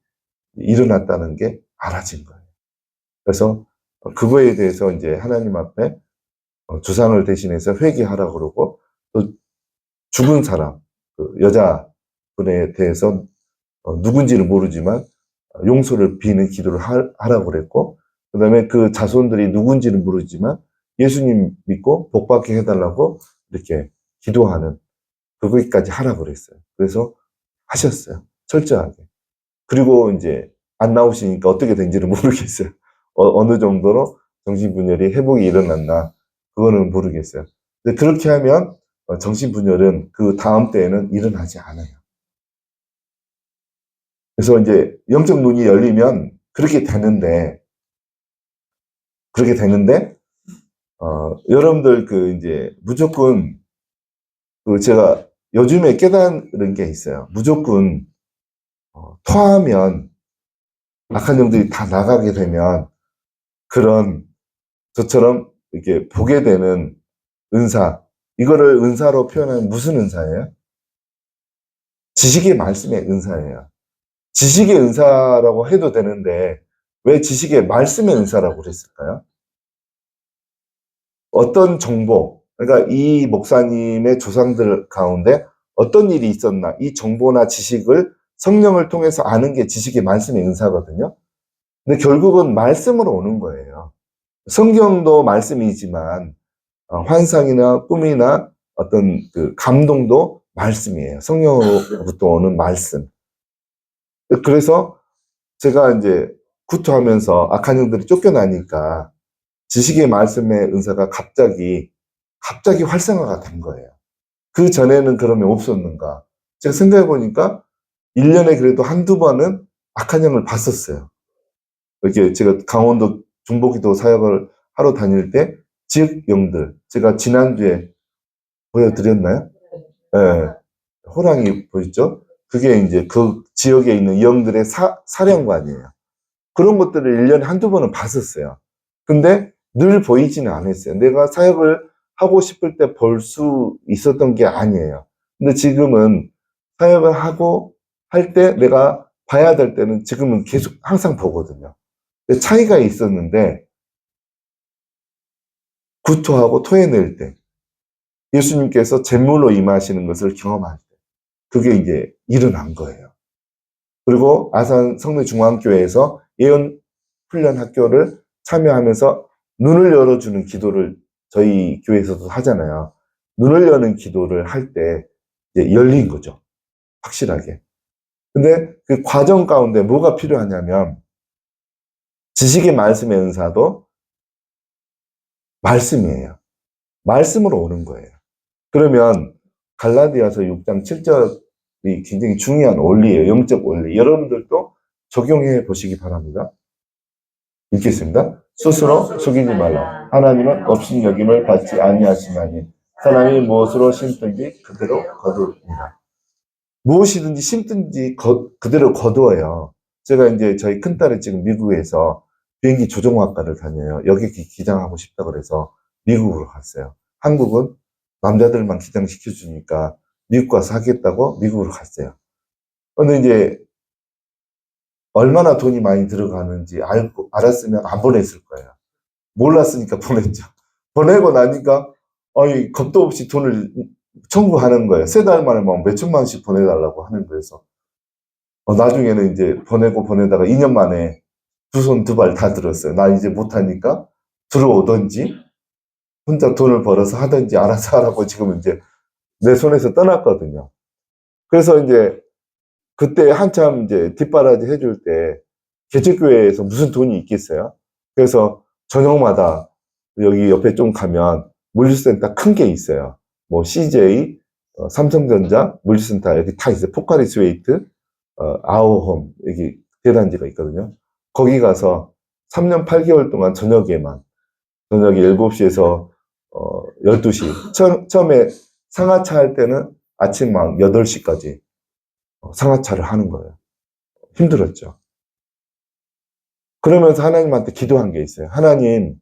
Speaker 1: 일어났다는 게 알아진 거예요. 그래서 그거에 대해서 이제 하나님 앞에 조상을 대신해서 회개하라고 그러고, 또 죽은 사람, 그 여자분에 대해서 누군지를 모르지만 용서를 비는 기도를 하라고 그랬고, 그 다음에 그 자손들이 누군지는 모르지만 예수님 믿고 복받게 해달라고 이렇게 기도하는 그거기까지 하라고 그랬어요. 그래서 하셨어요. 철저하게. 그리고 이제 안 나오시니까 어떻게 된지는 모르겠어요. 어느 정도로 정신분열이 회복이 일어났나 그거는 모르겠어요. 근데 그렇게 하면 정신분열은 그 다음 때에는 일어나지 않아요. 그래서 이제 영적 눈이 열리면 그렇게 되는데 여러분들 그 이제 무조건 그 제가 요즘에 깨달은 게 있어요. 무조건 토하면 악한 영들이 다 나가게 되면 그런 저처럼 이렇게 보게 되는 은사, 이거를 은사로 표현하면 무슨 은사예요? 지식의 말씀의 은사예요. 지식의 은사라고 해도 되는데 왜 지식의 말씀의 은사라고 그랬을까요? 어떤 정보, 그러니까 이 목사님의 조상들 가운데 어떤 일이 있었나, 이 정보나 지식을 성령을 통해서 아는 게 지식의 말씀의 은사거든요. 근데 결국은 말씀으로 오는 거예요. 성경도 말씀이지만 환상이나 꿈이나 어떤 그 감동도 말씀이에요. 성령으로부터 오는 말씀. 그래서 제가 이제 구토하면서 악한 영들이 쫓겨나니까 지식의 말씀의 은사가 갑자기 활성화가 된 거예요. 그 전에는 그러면 없었는가? 제가 생각해 보니까 1년에 그래도 한두 번은 악한 영을 봤었어요. 이렇게 제가 강원도 중보기도 사역을 하러 다닐 때 지역 영들, 제가 지난주에 보여드렸나요? 예, 호랑이 보였죠? 그게 이제 그 지역에 있는 영들의 사령관이에요. 그런 것들을 1년에 한두 번은 봤었어요. 근데 늘 보이지는 않았어요. 내가 사역을 하고 싶을 때 볼 수 있었던 게 아니에요. 근데 지금은 사역을 하고 할 때 내가 봐야 될 때는 지금은 계속 항상 보거든요. 차이가 있었는데 구토하고 토해낼 때 예수님께서 제물로 임하시는 것을 경험할 때 그게 이제 일어난 거예요. 그리고 아산 성내중앙교회에서 예언 훈련 학교를 참여하면서 눈을 열어주는 기도를 저희 교회에서도 하잖아요. 눈을 여는 기도를 할 때 이제 열린 거죠. 확실하게. 근데 그 과정 가운데 뭐가 필요하냐면 지식의 말씀의 은사도 말씀이에요. 말씀으로 오는 거예요. 그러면 갈라디아서 6장 7절이 굉장히 중요한 원리예요. 영적 원리. 여러분들도 적용해 보시기 바랍니다. 읽겠습니다. 스스로 속이지 말라. 하나님은 없인 여김을 받지 아니하시나니 사람이 무엇으로 심든지 그대로 거두니라. 무엇이든지 심든지 그대로 거두어요. 제가 이제 저희 큰딸이 지금 미국에서 비행기 조종학과를 다녀요. 여기 기장하고 싶다 그래서 미국으로 갔어요. 한국은 남자들만 기장시켜주니까 미국 가서 하겠다고 미국으로 갔어요. 근데 이제 얼마나 돈이 많이 들어가는지 알았으면 안 보냈을 거예요. 몰랐으니까 보냈죠. 보내고 나니까, 겁도 없이 돈을 청구하는 거예요. 3달 만에 막 몇천만 원씩 보내달라고 하는 거여서. 나중에는 이제 보내다가 2년 만에 두 손 두 발 다 들었어요. 나 이제 못하니까 들어오든지, 혼자 돈을 벌어서 하든지 알아서 하라고 지금 이제 내 손에서 떠났거든요. 그래서 이제 그때 한참 이제 뒷바라지 해줄 때 개척교회에서 무슨 돈이 있겠어요? 그래서 저녁마다 여기 옆에 좀 가면 물류센터 큰 게 있어요. 뭐 CJ, 삼성전자 물류센터 여기 다 있어요. 포카리 스웨이트, 아오홈 여기 대단지가 있거든요. 거기 가서 3년 8개월 동안 저녁에 7시에서 12시 처음에 상하차 할 때는 아침 막 8시까지 상하차를 하는 거예요. 힘들었죠. 그러면서 하나님한테 기도한 게 있어요. 하나님,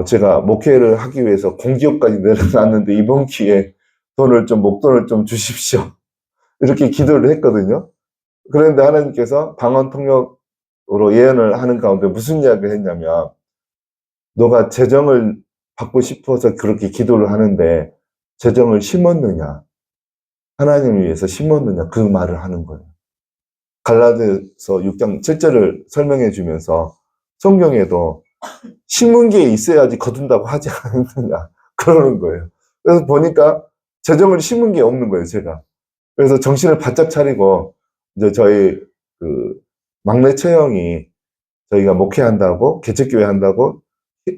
Speaker 1: 제가 목회를 하기 위해서 공기업까지 내려놨는데 이번 기회에 목돈을 좀 주십시오. 이렇게 기도를 했거든요. 그런데 하나님께서 방언 통역으로 예언을 하는 가운데 무슨 이야기를 했냐면, 너가 재정을 받고 싶어서 그렇게 기도를 하는데 재정을 심었느냐, 하나님을 위해서 심었느냐, 그 말을 하는 거예요. 갈라디아서 6장 7절을 설명해 주면서 성경에도 심은 게 있어야지 거둔다고 하지 않느냐 그러는 거예요. 그래서 보니까 재정을 심은 게 없는 거예요, 제가. 그래서 정신을 바짝 차리고 이제 저희 그 막내 처형이 저희가 목회한다고 개척교회 한다고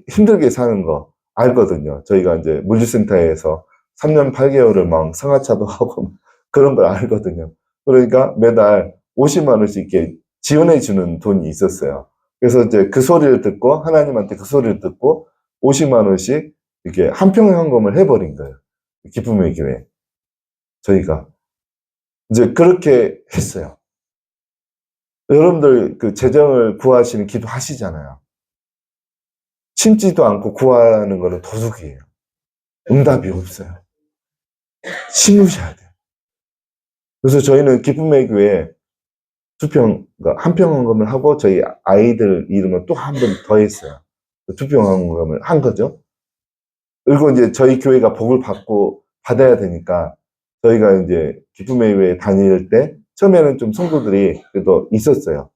Speaker 1: 힘들게 사는 거 알거든요. 저희가 이제 물류센터에서 3년 8개월을 막 상하차도 하고 그런 걸 알거든요. 그러니까 매달 50만 원씩 이렇게 지원해 주는 돈이 있었어요. 그래서 이제 그 소리를 듣고 하나님한테 그 소리를 듣고 50만 원씩 이렇게 한평 헌금을 해버린 거예요. 기쁨의 교회 저희가 이제 그렇게 했어요. 여러분들 그 재정을 구하시는 기도 하시잖아요. 심지도 않고 구하는 거는 도둑이에요. 응답이 없어요. 심으셔야 돼요. 그래서 저희는 기쁨의 교회 한평 헌금을 하고 저희 아이들 이름을 또 한 번 더 했어요. 투평 헌금을 한 거죠. 그리고 이제 저희 교회가 복을 받아야 되니까 저희가 이제 기쁨의 교회 다닐 때 처음에는 좀 성도들이 그래도 있었어요.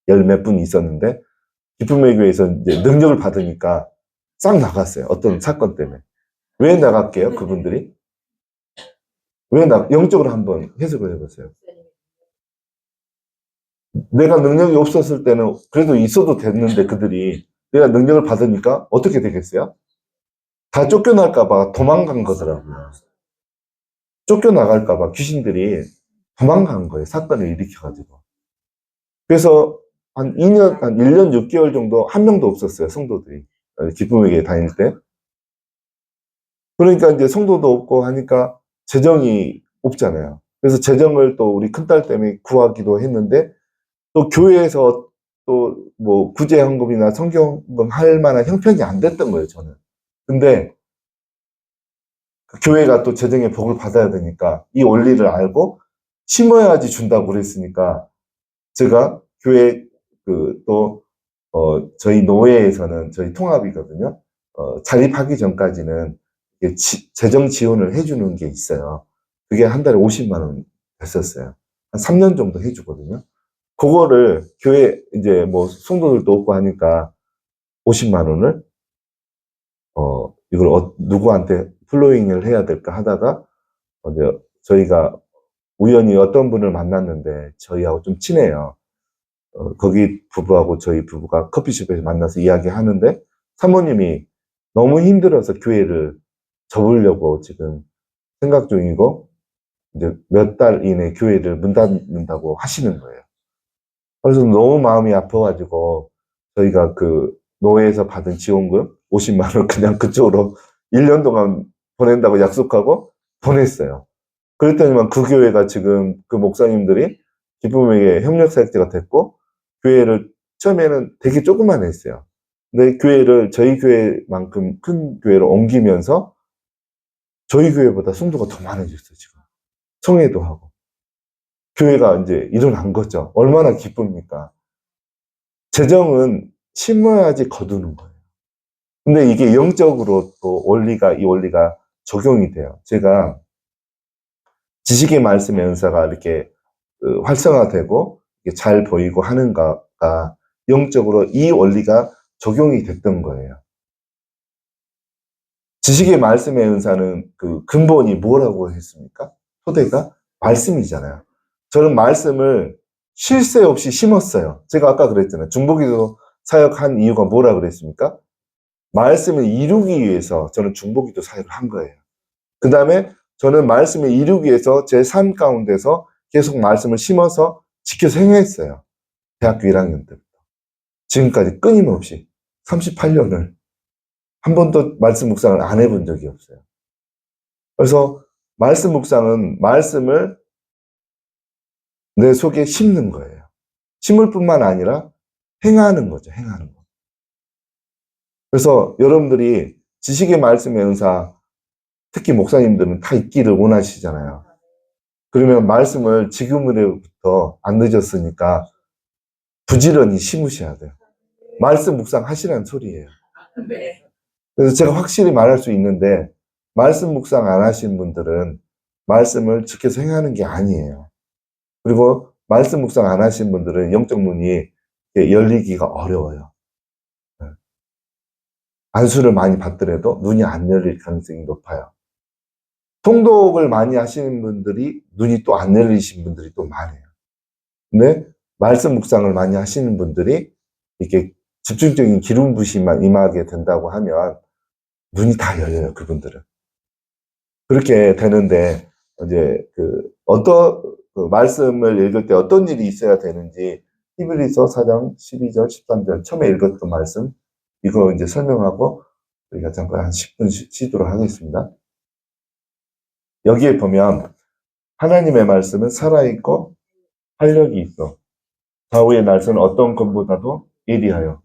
Speaker 1: 10몇 분 있었는데 기쁨의 교회에서 이제 능력을 받으니까 싹 나갔어요. 어떤 사건 때문에. 왜 나갈게요, 그분들이? 영적으로 한번 해석을 해보세요. 내가 능력이 없었을 때는 그래도 있어도 됐는데 그들이 내가 능력을 받으니까 어떻게 되겠어요? 다 쫓겨날까봐 도망간 거더라고요. 쫓겨나갈까봐 귀신들이 도망간 거예요. 사건을 일으켜가지고. 그래서 한 1년 6개월 정도 한 명도 없었어요. 성도들이. 기쁨에게 다닐 때. 그러니까 이제 성도도 없고 하니까 재정이 없잖아요. 그래서 재정을 또 우리 큰딸 때문에 구하기도 했는데 또 교회에서 또 뭐 구제헌금이나 성경헌금 할 만한 형편이 안 됐던 거예요, 저는. 근데 그 교회가 또 재정의 복을 받아야 되니까 이 원리를 알고 심어야지 준다고 그랬으니까 제가 교회 저희 노회에서는 저희 통합이거든요. 자립하기 전까지는 이게 재정 지원을 해주는 게 있어요. 그게 한 달에 50만 원 됐었어요. 한 3년 정도 해주거든요. 그거를 교회 이제 뭐 성도들도 없고 하니까 50만 원을 이걸 누구한테 플로잉을 해야 될까 하다가 이제 저희가 우연히 어떤 분을 만났는데 저희하고 좀 친해요. 거기 부부하고 저희 부부가 커피숍에서 만나서 이야기하는데 사모님이 너무 힘들어서 교회를 접으려고 지금 생각 중이고 이제 몇 달 이내 교회를 문 닫는다고 하시는 거예요. 그래서 너무 마음이 아파가지고 저희가 그 노회에서 받은 지원금 50만 원 그냥 그쪽으로 1년 동안 보낸다고 약속하고 보냈어요. 그랬더니만 그 교회가 지금 그 목사님들이 기쁨에게 협력사역자가 됐고 교회를 처음에는 되게 조그만 했어요. 근데 교회를 저희 교회만큼 큰 교회로 옮기면서 저희 교회보다 성도가 더 많아졌어요, 지금. 청회도 하고. 교회가 이제 일어난 거죠. 얼마나 기쁩니까? 재정은 심어야지 거두는 거예요. 근데 이게 영적으로 또 이 원리가 적용이 돼요. 제가 지식의 말씀의 은사가 이렇게 활성화되고 잘 보이고 하는가가 영적으로 이 원리가 적용이 됐던 거예요. 지식의 말씀의 은사는 그 근본이 뭐라고 했습니까? 토대가 말씀이잖아요. 저는 말씀을 쉴 새 없이 심었어요. 제가 아까 그랬잖아요. 중보기도 사역한 이유가 뭐라 그랬습니까? 말씀을 이루기 위해서 저는 중보기도 사역을 한 거예요. 그 다음에 저는 말씀을 이루기 위해서 제 삶 가운데서 계속 말씀을 심어서 지켜서 행했어요. 대학교 1학년 때부터. 지금까지 끊임없이 38년을 한 번도 말씀 묵상을 안 해본 적이 없어요. 그래서 말씀 묵상은 말씀을 내 속에 심는 거예요. 심을 뿐만 아니라 행하는 거죠. 행하는 거. 그래서 여러분들이 지식의 말씀의 은사, 특히 목사님들은 다 있기를 원하시잖아요. 그러면 말씀을 지금으로부터 안 늦었으니까 부지런히 심으셔야 돼요. 말씀 묵상 하시라는 소리예요. 그래서 제가 확실히 말할 수 있는데 말씀 묵상 안 하신 분들은 말씀을 지켜서 행하는 게 아니에요. 그리고 말씀 묵상 안 하신 분들은 영적 눈이 열리기가 어려워요. 안수를 많이 받더라도 눈이 안 열릴 가능성이 높아요. 통독을 많이 하시는 분들이 눈이 또 안 열리신 분들이 또 많아요. 근데 말씀 묵상을 많이 하시는 분들이 이렇게 집중적인 기름 부심만 임하게 된다고 하면 눈이 다 열려요, 그분들은. 그렇게 되는데 이제 말씀을 읽을 때 어떤 일이 있어야 되는지 히브리서 4장 12절 13절 처음에 읽었던 말씀 이거 이제 설명하고 우리가 잠깐 한 10분 쉬도록 하겠습니다. 여기에 보면 하나님의 말씀은 살아있고 활력이 있어. 좌우의 날선 어떤 것보다도 예리하여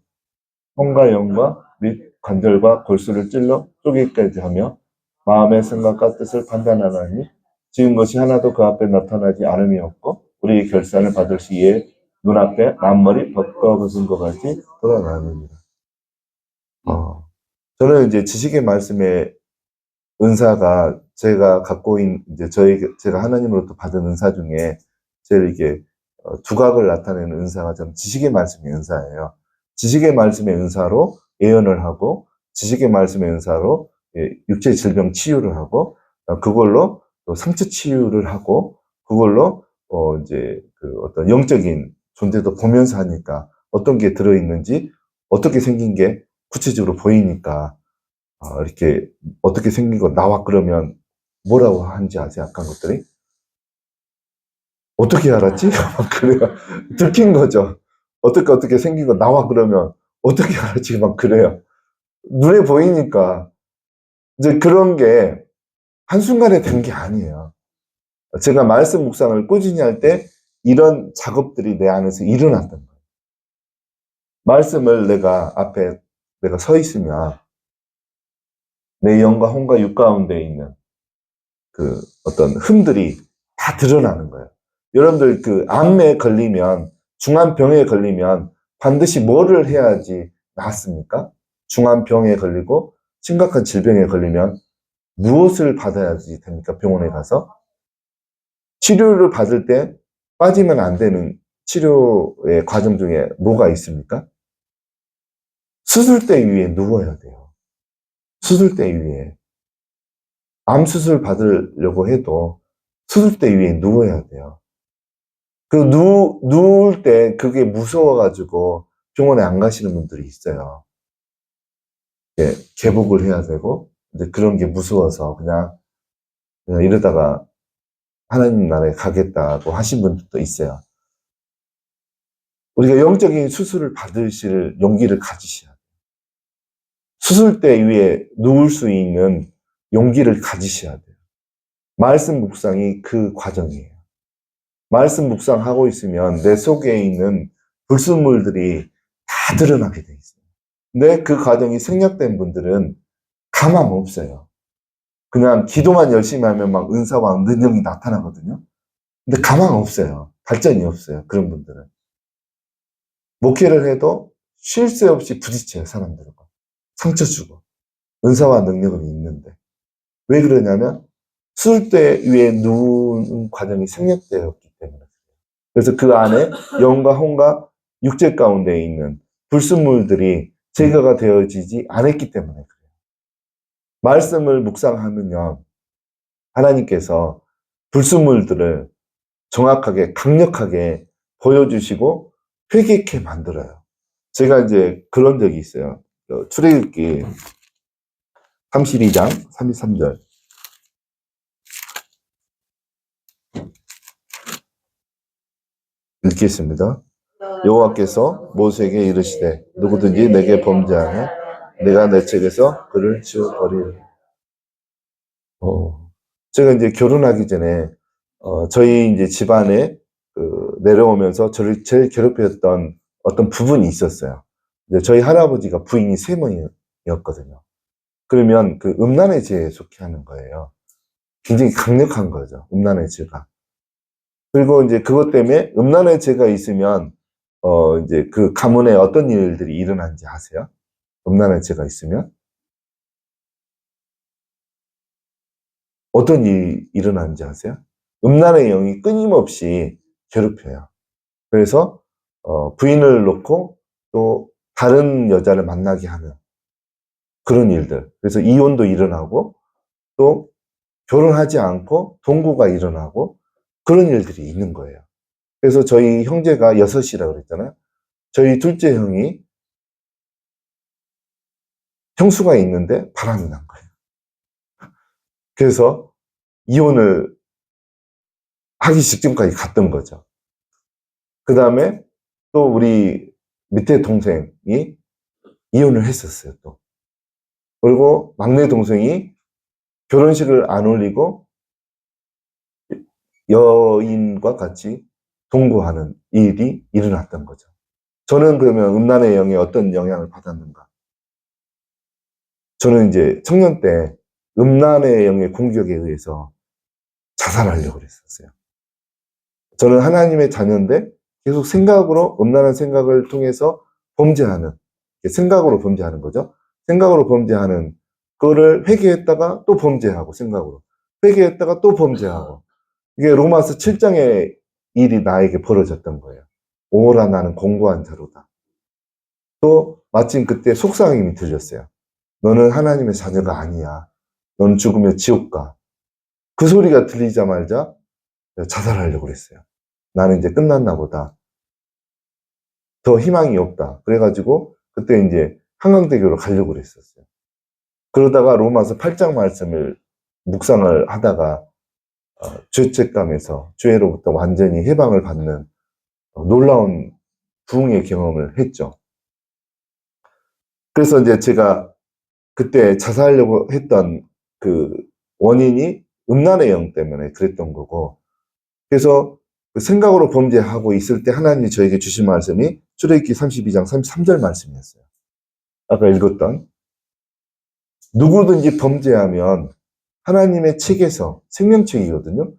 Speaker 1: 손과 영과 및 관절과 골수를 찔러 쪼개기까지 하며 마음의 생각과 뜻을 판단하나니 지은 것이 하나도 그 앞에 나타나지 않음이 없고 우리의 결산을 받을 시에 눈앞에 만머리 벗겨 벗은 것 같이 드러나느니라. 저는 이제 지식의 말씀의 은사가 제가 갖고 있는 이제 제가 하나님으로부터 받은 은사 중에 제일 이게 두각을 나타내는 은사가 좀 지식의 말씀의 은사예요. 지식의 말씀의 은사로 예언을 하고 지식의 말씀의 은사로 육체 질병 치유를 하고 그걸로 또 상처 치유를 하고 그걸로 이제 어떤 영적인 존재도 보면서 하니까 어떤 게 들어있는지 어떻게 생긴 게 구체적으로 보이니까 이렇게 어떻게 생긴 거 나와 그러면 뭐라고 하는지 아세요? 약간 것들이 어떻게 알았지? 막 그래요. 들킨 거죠. 어떻게 생긴 거 나와 그러면 어떻게 알았지? 막 그래요. 눈에 보이니까 이제 그런 게 한순간에 된 게 아니에요. 제가 말씀 묵상을 꾸준히 할 때 이런 작업들이 내 안에서 일어났던 거예요. 말씀을 앞에 내가 서 있으면 내 영과 혼과 육 가운데 있는 그 어떤 흠들이 다 드러나는 거예요. 여러분들 그 암에 걸리면, 중환병에 걸리면 반드시 뭐를 해야지 낫습니까? 중환병에 걸리고 심각한 질병에 걸리면 무엇을 받아야지 됩니까? 병원에 가서? 치료를 받을 때 빠지면 안 되는 치료의 과정 중에 뭐가 있습니까? 수술대 위에 누워야 돼요. 수술대 위에. 암 수술 받으려고 해도 수술대 위에 누워야 돼요. 누울 때 그게 무서워가지고 병원에 안 가시는 분들이 있어요. 예, 개복을 해야 되고, 이제 그런 게 무서워서 그냥 이러다가 하나님 나라에 가겠다고 하신 분들도 있어요. 우리가 영적인 수술을 받으실 용기를 가지셔야 돼요. 수술대 위에 누울 수 있는 용기를 가지셔야 돼요. 말씀 묵상이 그 과정이에요. 말씀 묵상하고 있으면 내 속에 있는 불순물들이 다 드러나게 돼 있어요. 근데 그 과정이 생략된 분들은 가망 없어요. 그냥 기도만 열심히 하면 막 은사와 능력이 나타나거든요. 근데 가망 없어요. 발전이 없어요. 그런 분들은. 목회를 해도 쉴 새 없이 부딪혀요. 사람들과. 상처 주고. 은사와 능력은 있는데. 왜 그러냐면 수술대 위에 누운 과정이 생략되었기 때문에. 그래서 그 안에 영과 혼과 육체 가운데 있는 불순물들이 제거가 되어지지 않았기 때문에 그래요. 말씀을 묵상하면요, 하나님께서 불순물들을 정확하게, 강력하게 보여주시고 회개케 만들어요. 제가 이제 그런 적이 있어요. 출애굽기 32장 33절 읽겠습니다. 여호와께서 모세에게 이르시되 누구든지 내게 범죄하면 내가 내 책에서 그를 지워버리리라. 제가 이제 결혼하기 전에 저희 이제 집안에 내려오면서 저를 제일 괴롭혔던 어떤 부분이 있었어요. 이제 저희 할아버지가 부인이 3명이었거든요. 그러면 그 음란의 죄에 속해 하는 거예요. 굉장히 강력한 거죠. 음란의 죄가. 그리고 이제 그것 때문에 음란의 죄가 있으면 이제 그 가문에 어떤 일들이 일어나는지 아세요? 음란의 죄가 있으면 어떤 일이 일어나는지 아세요? 음란의 영이 끊임없이 괴롭혀요. 그래서 부인을 놓고 또 다른 여자를 만나게 하는 그런 일들. 그래서 이혼도 일어나고 또 결혼하지 않고 동거가 일어나고 그런 일들이 있는 거예요. 그래서 저희 형제가 6이라고 그랬잖아요. 저희 둘째 형이 형수가 있는데 바람이 난 거예요. 그래서 이혼을 하기 직전까지 갔던 거죠. 그 다음에 또 우리 밑에 동생이 이혼을 했었어요, 또. 그리고 막내 동생이 결혼식을 안 올리고 여인과 같이 동거하는 일이 일어났던 거죠. 저는 그러면 음란의 영에 어떤 영향을 받았는가? 저는 이제 청년 때 음란의 영의 공격에 의해서 자살하려고 그랬었어요. 저는 하나님의 자녀인데 계속 생각으로, 음란한 생각을 통해서 범죄하는, 생각으로 범죄하는 거죠. 생각으로 범죄하는 그거를 회개했다가 또 범죄하고, 생각으로. 회개했다가 또 범죄하고. 이게 로마서 7장의 일이 나에게 벌어졌던 거예요. 오라 나는 공고한 자로다. 또 마침 그때 속삭임이 들렸어요. 너는 하나님의 자녀가 아니야. 너는 죽으면 지옥 가. 그 소리가 들리자마자 자살하려고 그랬어요. 나는 이제 끝났나 보다. 더 희망이 없다. 그래가지고 그때 이제 한강대교로 가려고 그랬었어요. 그러다가 로마서 8장 말씀을 묵상을 하다가 죄책감에서 죄로부터 완전히 해방을 받는 놀라운 부흥의 경험을 했죠. 그래서 이제 제가 그때 자살하려고 했던 그 원인이 음란의 영 때문에 그랬던 거고, 그래서 그 생각으로 범죄하고 있을 때 하나님이 저에게 주신 말씀이 출애굽기 32장 33절 말씀이었어요. 아까 읽었던, 누구든지 범죄하면 하나님의 책에서, 생명책이거든요.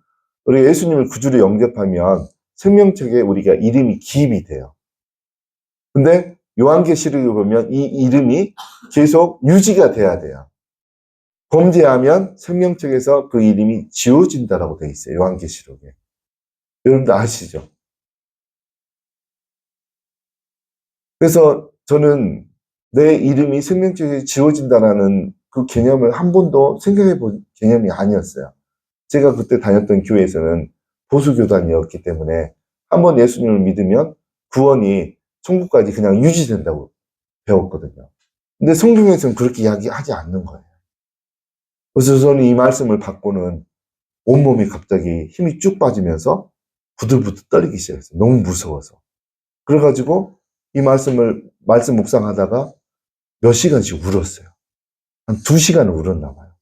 Speaker 1: 우리 예수님을 구주로 영접하면 생명책에 우리가 이름이 기입이 돼요. 근데 요한계시록에 보면 이 이름이 계속 유지가 돼야 돼요. 범죄하면 생명책에서 그 이름이 지워진다라고 되어 있어요. 요한계시록에. 여러분들 아시죠? 그래서 저는 내 이름이 생명책에 지워진다라는 그 개념을 한 번도 생각해 본 개념이 아니었어요. 제가 그때 다녔던 교회에서는 보수교단이었기 때문에 한번 예수님을 믿으면 구원이 천국까지 그냥 유지된다고 배웠거든요. 근데 성경에서는 그렇게 이야기하지 않는 거예요. 그래서 저는 이 말씀을 받고는 온몸이 갑자기 힘이 쭉 빠지면서 부들부들 떨리기 시작했어요. 너무 무서워서. 그래가지고 이 말씀 묵상하다가 몇 시간씩 울었어요. 한 2시간을 울었나 봐요.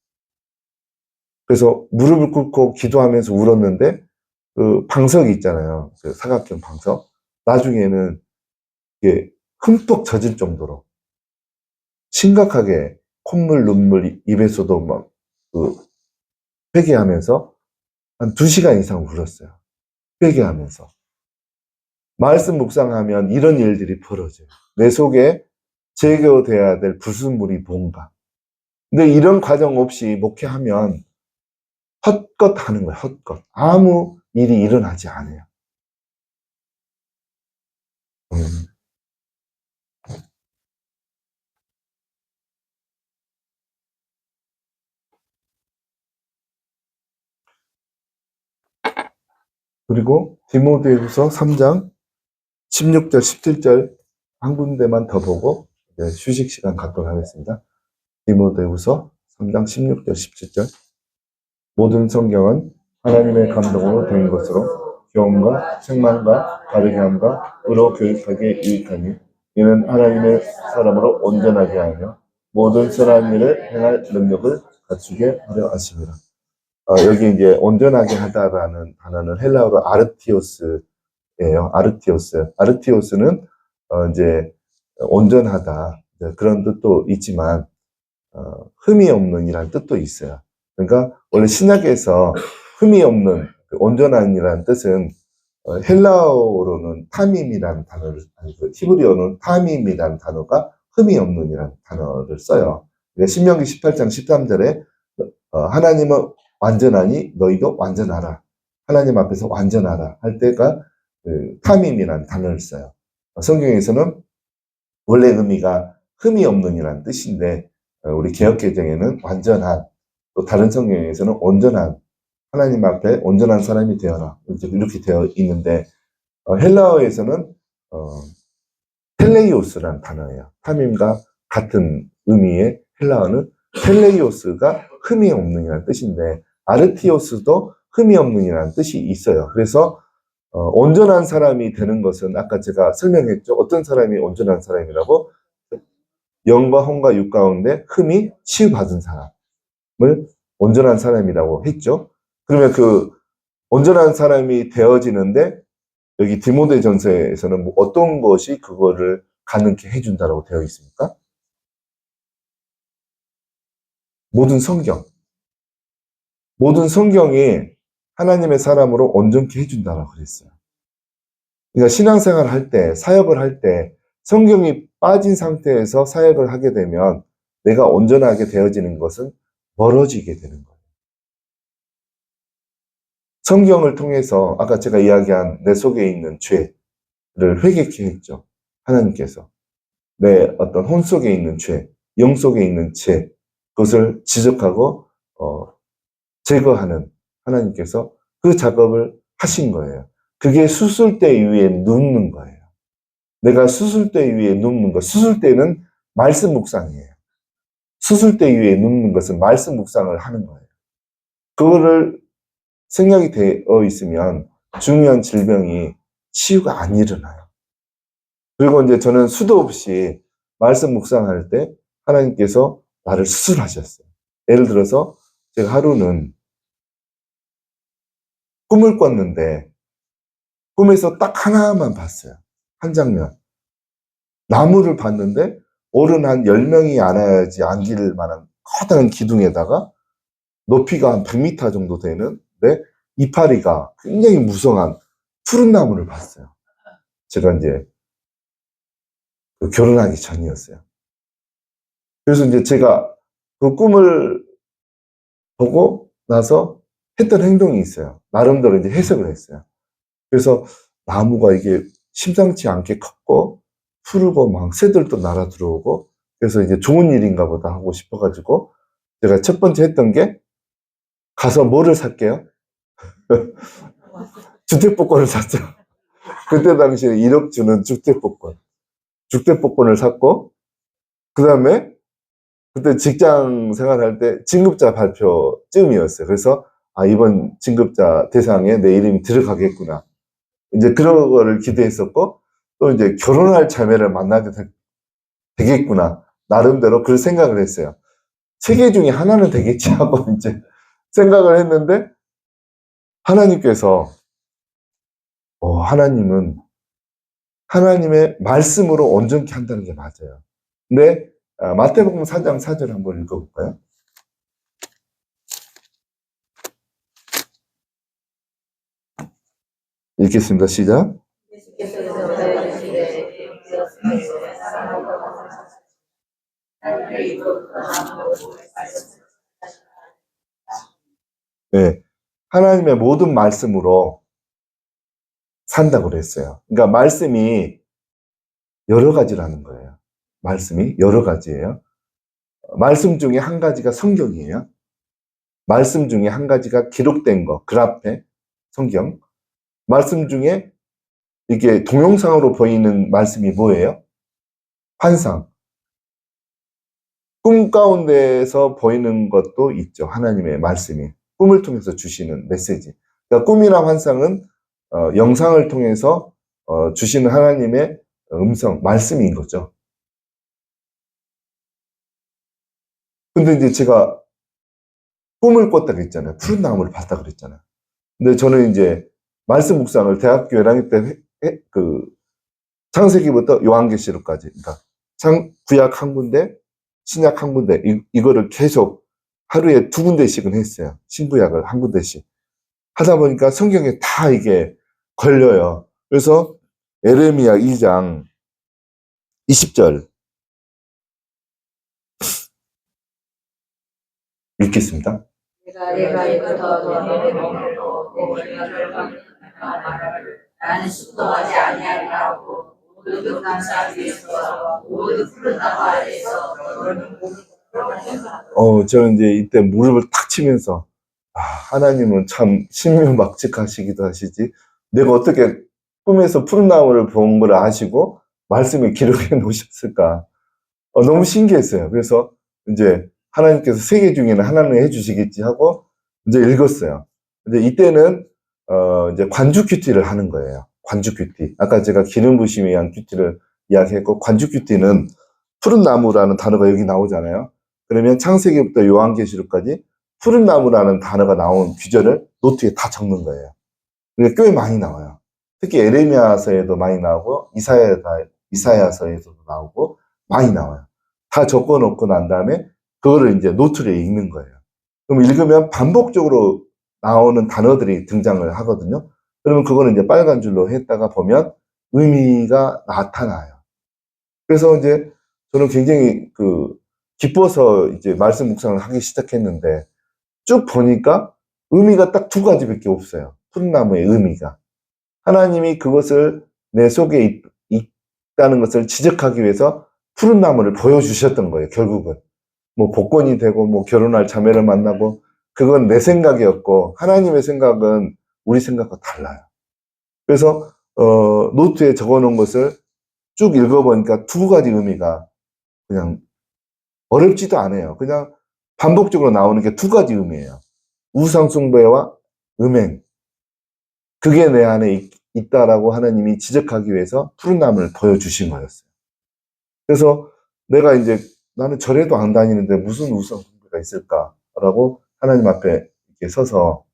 Speaker 1: 그래서 무릎을 꿇고 기도하면서 울었는데 그 방석이 있잖아요. 그 사각형 방석. 나중에는 이게 흠뻑 젖을 정도로 심각하게 콧물, 눈물 입에서도 막 회개하면서 한 2시간 이상 울었어요. 회개하면서. 말씀 묵상하면 이런 일들이 벌어져요. 내 속에 제거돼야 될 불순물이 뭔가. 근데 이런 과정 없이 목회하면 헛것 하는 거예요. 헛것. 아무 일이 일어나지 않아요. 그리고 디모데후서 3장 16절, 17절 한 군데만 더 보고 이제 휴식 시간 갖도록 하겠습니다. 디모데후서 3장 16절, 17절. 모든 성경은 하나님의 감동으로 된 것으로 교훈과 책망과 바르게 함과 의로 교육하기에 유익하니 이는 하나님의 사람으로 온전하게 하며 모든 선한 일을 행할 능력을 갖추게 하려 하십니다. 여기 이제 온전하게 하다라는 단어는 헬라어로 아르티오스예요. 아르티오스. 아르티오스는 이제 온전하다 그런 뜻도 있지만 흠이 없는 이라는 뜻도 있어요. 그러니까 원래 신약에서 흠이 없는 온전한이라는 뜻은 헬라어로는 타밈이라는 단어를 아니고 히브리어는 타밈이라는 단어가 흠이 없는이라는 단어를 써요. 그러니까 신명기 18장 13절에 하나님은 완전하니 너희도 완전하라. 하나님 앞에서 완전하라 할 때가 타밈이라는 단어를 써요. 성경에서는 원래 의미가 흠이 없는이라는 뜻인데 우리 개역개정에는 완전한, 또 다른 성경에서는 온전한, 하나님 앞에 온전한 사람이 되어라 이렇게 되어 있는데 헬라어에서는 텔레이오스라는 단어예요. 타밈과 같은 의미의 헬라어는 텔레이오스가 흠이 없는이라는 뜻인데 아르티오스도 흠이 없는이라는 뜻이 있어요. 그래서 온전한 사람이 되는 것은 아까 제가 설명했죠. 어떤 사람이 온전한 사람이라고? 영과 혼과 육 가운데 흠이 치유받은 사람을 온전한 사람이라고 했죠. 그러면 그 온전한 사람이 되어지는데 여기 디모데전서에서는 뭐 어떤 것이 그거를 가능케 해준다라고 되어 있습니까? 모든 성경. 모든 성경이 하나님의 사람으로 온전케 해준다라고 그랬어요. 그러니까 신앙생활을 할 때, 사역을 할 때 성경이 빠진 상태에서 사역을 하게 되면 내가 온전하게 되어지는 것은 멀어지게 되는 거예요. 성경을 통해서 아까 제가 이야기한 내 속에 있는 죄를 회개케 했죠. 하나님께서. 내 어떤 혼 속에 있는 죄, 영 속에 있는 죄, 그것을 지적하고 제거하는 하나님께서 그 작업을 하신 거예요. 그게 수술대 위에 눕는 거예요. 내가 수술대 위에 눕는 것, 수술대는 말씀 묵상이에요. 수술대 위에 눕는 것은 말씀 묵상을 하는 거예요. 그거를 생각이 되어 있으면 중요한 질병이 치유가 안 일어나요. 그리고 이제 저는 수도 없이 말씀 묵상할 때 하나님께서 나를 수술하셨어요. 예를 들어서 제가 하루는 꿈을 꿨는데 꿈에서 딱 하나만 봤어요. 한 장면. 나무를 봤는데 어른 한 10명이 안아야지 안길 만한 커다란 기둥에다가 높이가 한 100m 정도 되는 이파리가 굉장히 무성한 푸른 나무를 봤어요. 제가 이제 결혼하기 전이었어요. 그래서 이제 제가 그 꿈을 보고 나서 했던 행동이 있어요. 나름대로 이제 해석을 했어요. 그래서 나무가 이게 심상치 않게 컸고 푸르고 막 새들도 날아 들어오고 그래서 이제 좋은 일인가 보다 하고 싶어가지고 제가 첫 번째 했던 게 가서 뭐를 살게요? 주택복권을 샀죠. 그때 당시에 1억 주는 주택복권. 주택복권을 샀고 그 다음에 그때 직장 생활할 때 진급자 발표쯤이었어요. 그래서 이번 진급자 대상에 내 이름이 들어가겠구나. 이제 그런 거를 기대했었고 또 이제 결혼할 자매를 만나게 되겠구나. 나름대로 그 생각을 했어요. 세 개 중에 하나는 되겠지 하고 이제 생각을 했는데 하나님께서 하나님은 하나님의 말씀으로 온전케 한다는 게 맞아요. 근데 마태복음 4장 4절 한번 읽어볼까요? 읽겠습니다. 시작. 네, 하나님의 모든 말씀으로 산다고 그랬어요. 그러니까 말씀이 여러 가지라는 거예요. 말씀이 여러 가지예요. 말씀 중에 한 가지가 성경이에요. 말씀 중에 한 가지가 기록된 거, 그라페, 성경. 말씀 중에 이게 동영상으로 보이는 말씀이 뭐예요? 환상. 꿈 가운데서 보이는 것도 있죠. 하나님의 말씀이. 꿈을 통해서 주시는 메시지. 그러니까 꿈이나 환상은 영상을 통해서 주시는 하나님의 음성, 말씀인 거죠. 근데 이제 제가 꿈을 꿨다 그랬잖아요. 푸른 나무를 봤다 그랬잖아요. 근데 저는 이제 말씀 묵상을 대학교 1학년 때 창세기부터 요한계시록까지, 그러니까 구약 한 군데, 신약 한 군데, 이거를 계속 하루에 2군데씩은 했어요. 신구약을 한 군데씩. 하다 보니까 성경에 다 이게 걸려요. 그래서 에레미야 2장 20절 읽겠습니다.
Speaker 2: 나는 순종하지 아니하리라 하고 모든 감사 위에서 모든 푸른 나무 아래에서
Speaker 1: 저는 이제 이때 무릎을 탁 치면서 하나님은 참 신묘막측하시기도 하시지. 내가 어떻게 꿈에서 푸른 나무를 본 걸 아시고 말씀에 기록해 놓으셨을까. 너무 신기했어요. 그래서 이제 하나님께서 3개 중에는 하나는 해주시겠지 하고 이제 읽었어요. 근데 이때는 이제 관주 큐티를 하는 거예요. 관주 큐티. 아까 제가 기름 부심에 의한 큐티를 이야기했고, 관주 큐티는 푸른 나무라는 단어가 여기 나오잖아요. 그러면 창세기부터 요한계시록까지 푸른 나무라는 단어가 나온 규절을 노트에 다 적는 거예요. 그게 꽤 많이 나와요. 특히 에레미야서에도 많이 나오고 이사야서에서도 나오고 많이 나와요. 다 적어놓고 난 다음에 그거를 이제 노트를 읽는 거예요. 그럼 읽으면 반복적으로 나오는 단어들이 등장을 하거든요. 그러면 그거는 이제 빨간 줄로 했다가 보면 의미가 나타나요. 그래서 이제 저는 굉장히 기뻐서 이제 말씀 묵상을 하기 시작했는데 쭉 보니까 의미가 딱 2가지밖에 없어요. 푸른 나무의 의미가. 하나님이 그것을 내 속에 있다는 것을 지적하기 위해서 푸른 나무를 보여주셨던 거예요, 결국은. 뭐 복권이 되고 뭐 결혼할 자매를 만나고 그건 내 생각이었고 하나님의 생각은 우리 생각과 달라요. 그래서 노트에 적어놓은 것을 쭉 읽어보니까 두 가지 의미가 그냥 어렵지도 않아요. 그냥 반복적으로 나오는 게 두 가지 의미예요. 우상숭배와 음행. 그게 내 안에 있다라고 하나님이 지적하기 위해서 푸른 나무를 보여주신 거였어요. 그래서 내가 이제 나는 절에도 안 다니는데 무슨 우상숭배가 있을까라고 하나님 앞에 이렇게 서서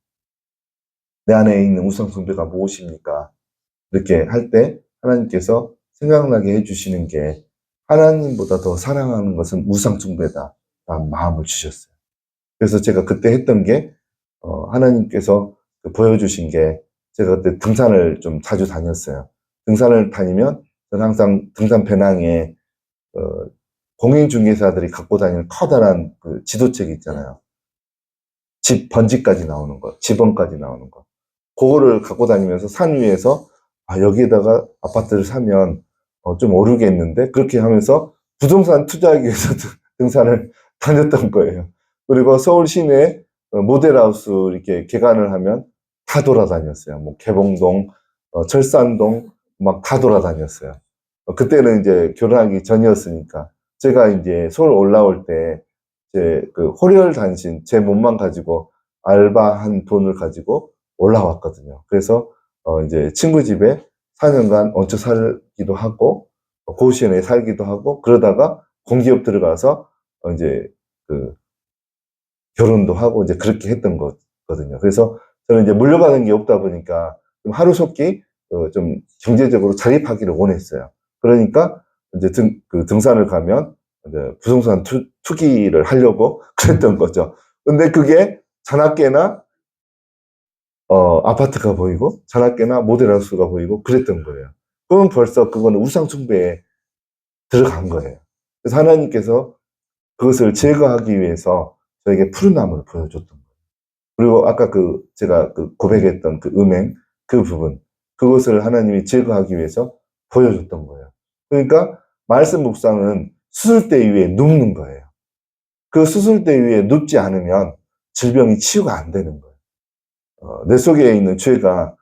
Speaker 1: 내 안에 있는 우상숭배가 무엇입니까? 이렇게 할 때 하나님께서 생각나게 해주시는 게 하나님보다 더 사랑하는 것은 우상숭배다라는 마음을 주셨어요. 그래서 제가 그때 했던 게 하나님께서 보여주신 게 제가 그때 등산을 좀 자주 다녔어요. 등산을 다니면 저는 항상 등산 배낭에 공인중개사들이 갖고 다니는 커다란 그 지도책 있잖아요. 집 번지까지 나오는 거, 지번까지 나오는 거. 그거를 갖고 다니면서 산 위에서 여기에다가 아파트를 사면 좀 오르겠는데 그렇게 하면서 부동산 투자하기 위해서 등산을 다녔던 거예요. 그리고 서울 시내 모델하우스 이렇게 개관을 하면 다 돌아다녔어요. 뭐 개봉동, 철산동 막 다 돌아다녔어요. 그때는 이제 결혼하기 전이었으니까 제가 이제 서울 올라올 때 제 그 호렬단신 제 몸만 가지고 알바한 돈을 가지고 올라왔거든요. 그래서 이제 친구 집에 4년간 얹혀 살기도 하고 고시원에 살기도 하고 그러다가 공기업 들어가서 이제 그 결혼도 하고 이제 그렇게 했던 거거든요. 그래서 저는 이제 물려받은 게 없다 보니까 좀 하루속히 좀 경제적으로 자립하기를 원했어요. 그러니까 이제 등산을 가면 이제 부동산 투기를 하려고 그랬던 거죠. 근데 그게 자나깨나 아파트가 보이고 자나깨나 모델하우스가 보이고 그랬던 거예요. 그러면 벌써 그거는 우상숭배에 들어간 거예요. 그래서 하나님께서 그것을 제거하기 위해서 저에게 푸른 나무를 보여줬던 거예요. 그리고 아까 제가 고백했던 그 음행, 그 부분, 그것을 하나님이 제거하기 위해서 보여줬던 거예요. 그러니까 말씀 묵상은 수술대 위에 눕는 거예요. 그 수술대 위에 눕지 않으면 질병이 치유가 안 되는 거예요. 내 속에 있는 죄가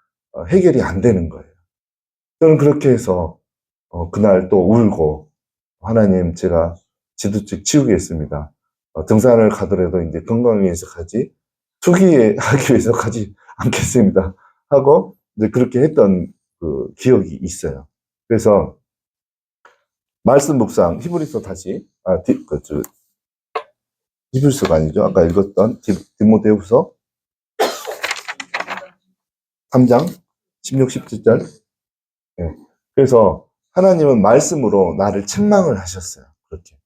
Speaker 1: 해결이 안 되는 거예요. 저는 그렇게 해서 그날 또 울고 하나님 제가 지도책 치우겠습니다. 등산을 가더라도 이제 건강을 위해서 가지 투기하기 위해서 가지 않겠습니다. 하고 이제 그렇게 했던 그 기억이 있어요. 그래서 말씀 묵상 히브리서 다시 히브리서가 아니죠. 아까 읽었던 디모데후서 3장 16, 17절. 네. 그래서 하나님은 말씀으로 나를 책망을 하셨어요. 그렇게.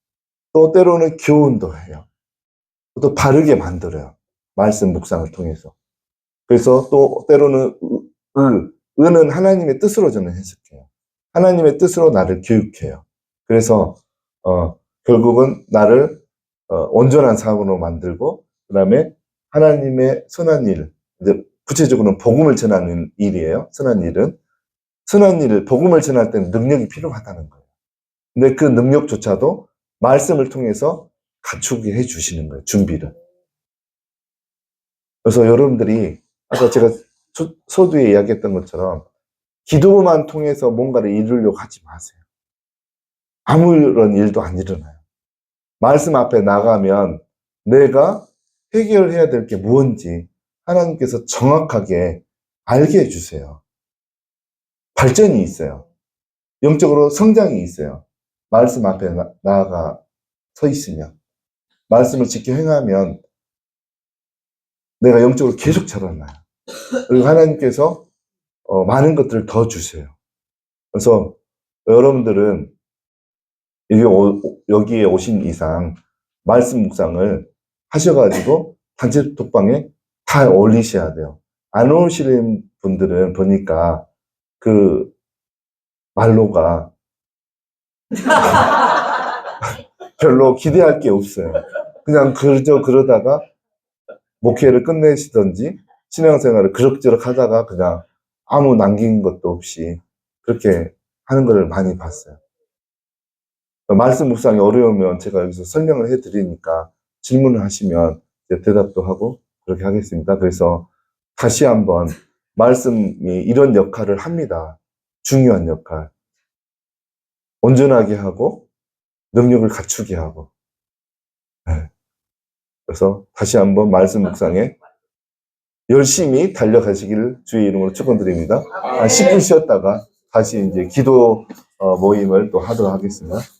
Speaker 1: 또 때로는 교훈도 해요. 또 바르게 만들어요. 말씀 묵상을 통해서. 그래서 또 때로는 의는 하나님의 뜻으로 저는 해석해요. 하나님의 뜻으로 나를 교육해요. 그래서 결국은 나를 온전한 사람으로 만들고 그다음에 하나님의 선한 일, 이제 구체적으로는 복음을 전하는 일이에요. 선한 일은 선한 일을 복음을 전할 때는 능력이 필요하다는 거예요. 근데 그 능력조차도 말씀을 통해서 갖추게 해주시는 거예요. 준비를. 그래서 여러분들이 아까 제가 서두에 이야기했던 것처럼 기도만 통해서 뭔가를 이루려고 하지 마세요. 아무런 일도 안 일어나요. 말씀 앞에 나가면 내가 해결해야 될 게 무엇인지 하나님께서 정확하게 알게 해주세요. 발전이 있어요. 영적으로 성장이 있어요. 말씀 앞에 나아가 서 있으면. 말씀을 지켜 행하면 내가 영적으로 계속 자라나요. 그리고 하나님께서 많은 것들을 더 주세요. 그래서 여러분들은 여기에 오신 이상 말씀 묵상을 하셔가지고 단체 톡방에 다 올리셔야 돼요. 안 오시는 분들은 보니까 그 말로가 별로 기대할 게 없어요. 그냥 그저 그러다가 목회를 끝내시던지 신앙생활을 그럭저럭 하다가 그냥 아무 남긴 것도 없이 그렇게 하는 걸 많이 봤어요. 말씀 묵상이 어려우면 제가 여기서 설명을 해드리니까 질문을 하시면 대답도 하고 그렇게 하겠습니다. 그래서 다시 한번 말씀이 이런 역할을 합니다. 중요한 역할. 온전하게 하고 능력을 갖추게 하고. 네. 그래서 다시 한번 말씀 묵상에 열심히 달려가시기를 주의 이름으로 축원드립니다. 한 10분 쉬었다가 다시 이제 기도 모임을 또 하도록 하겠습니다.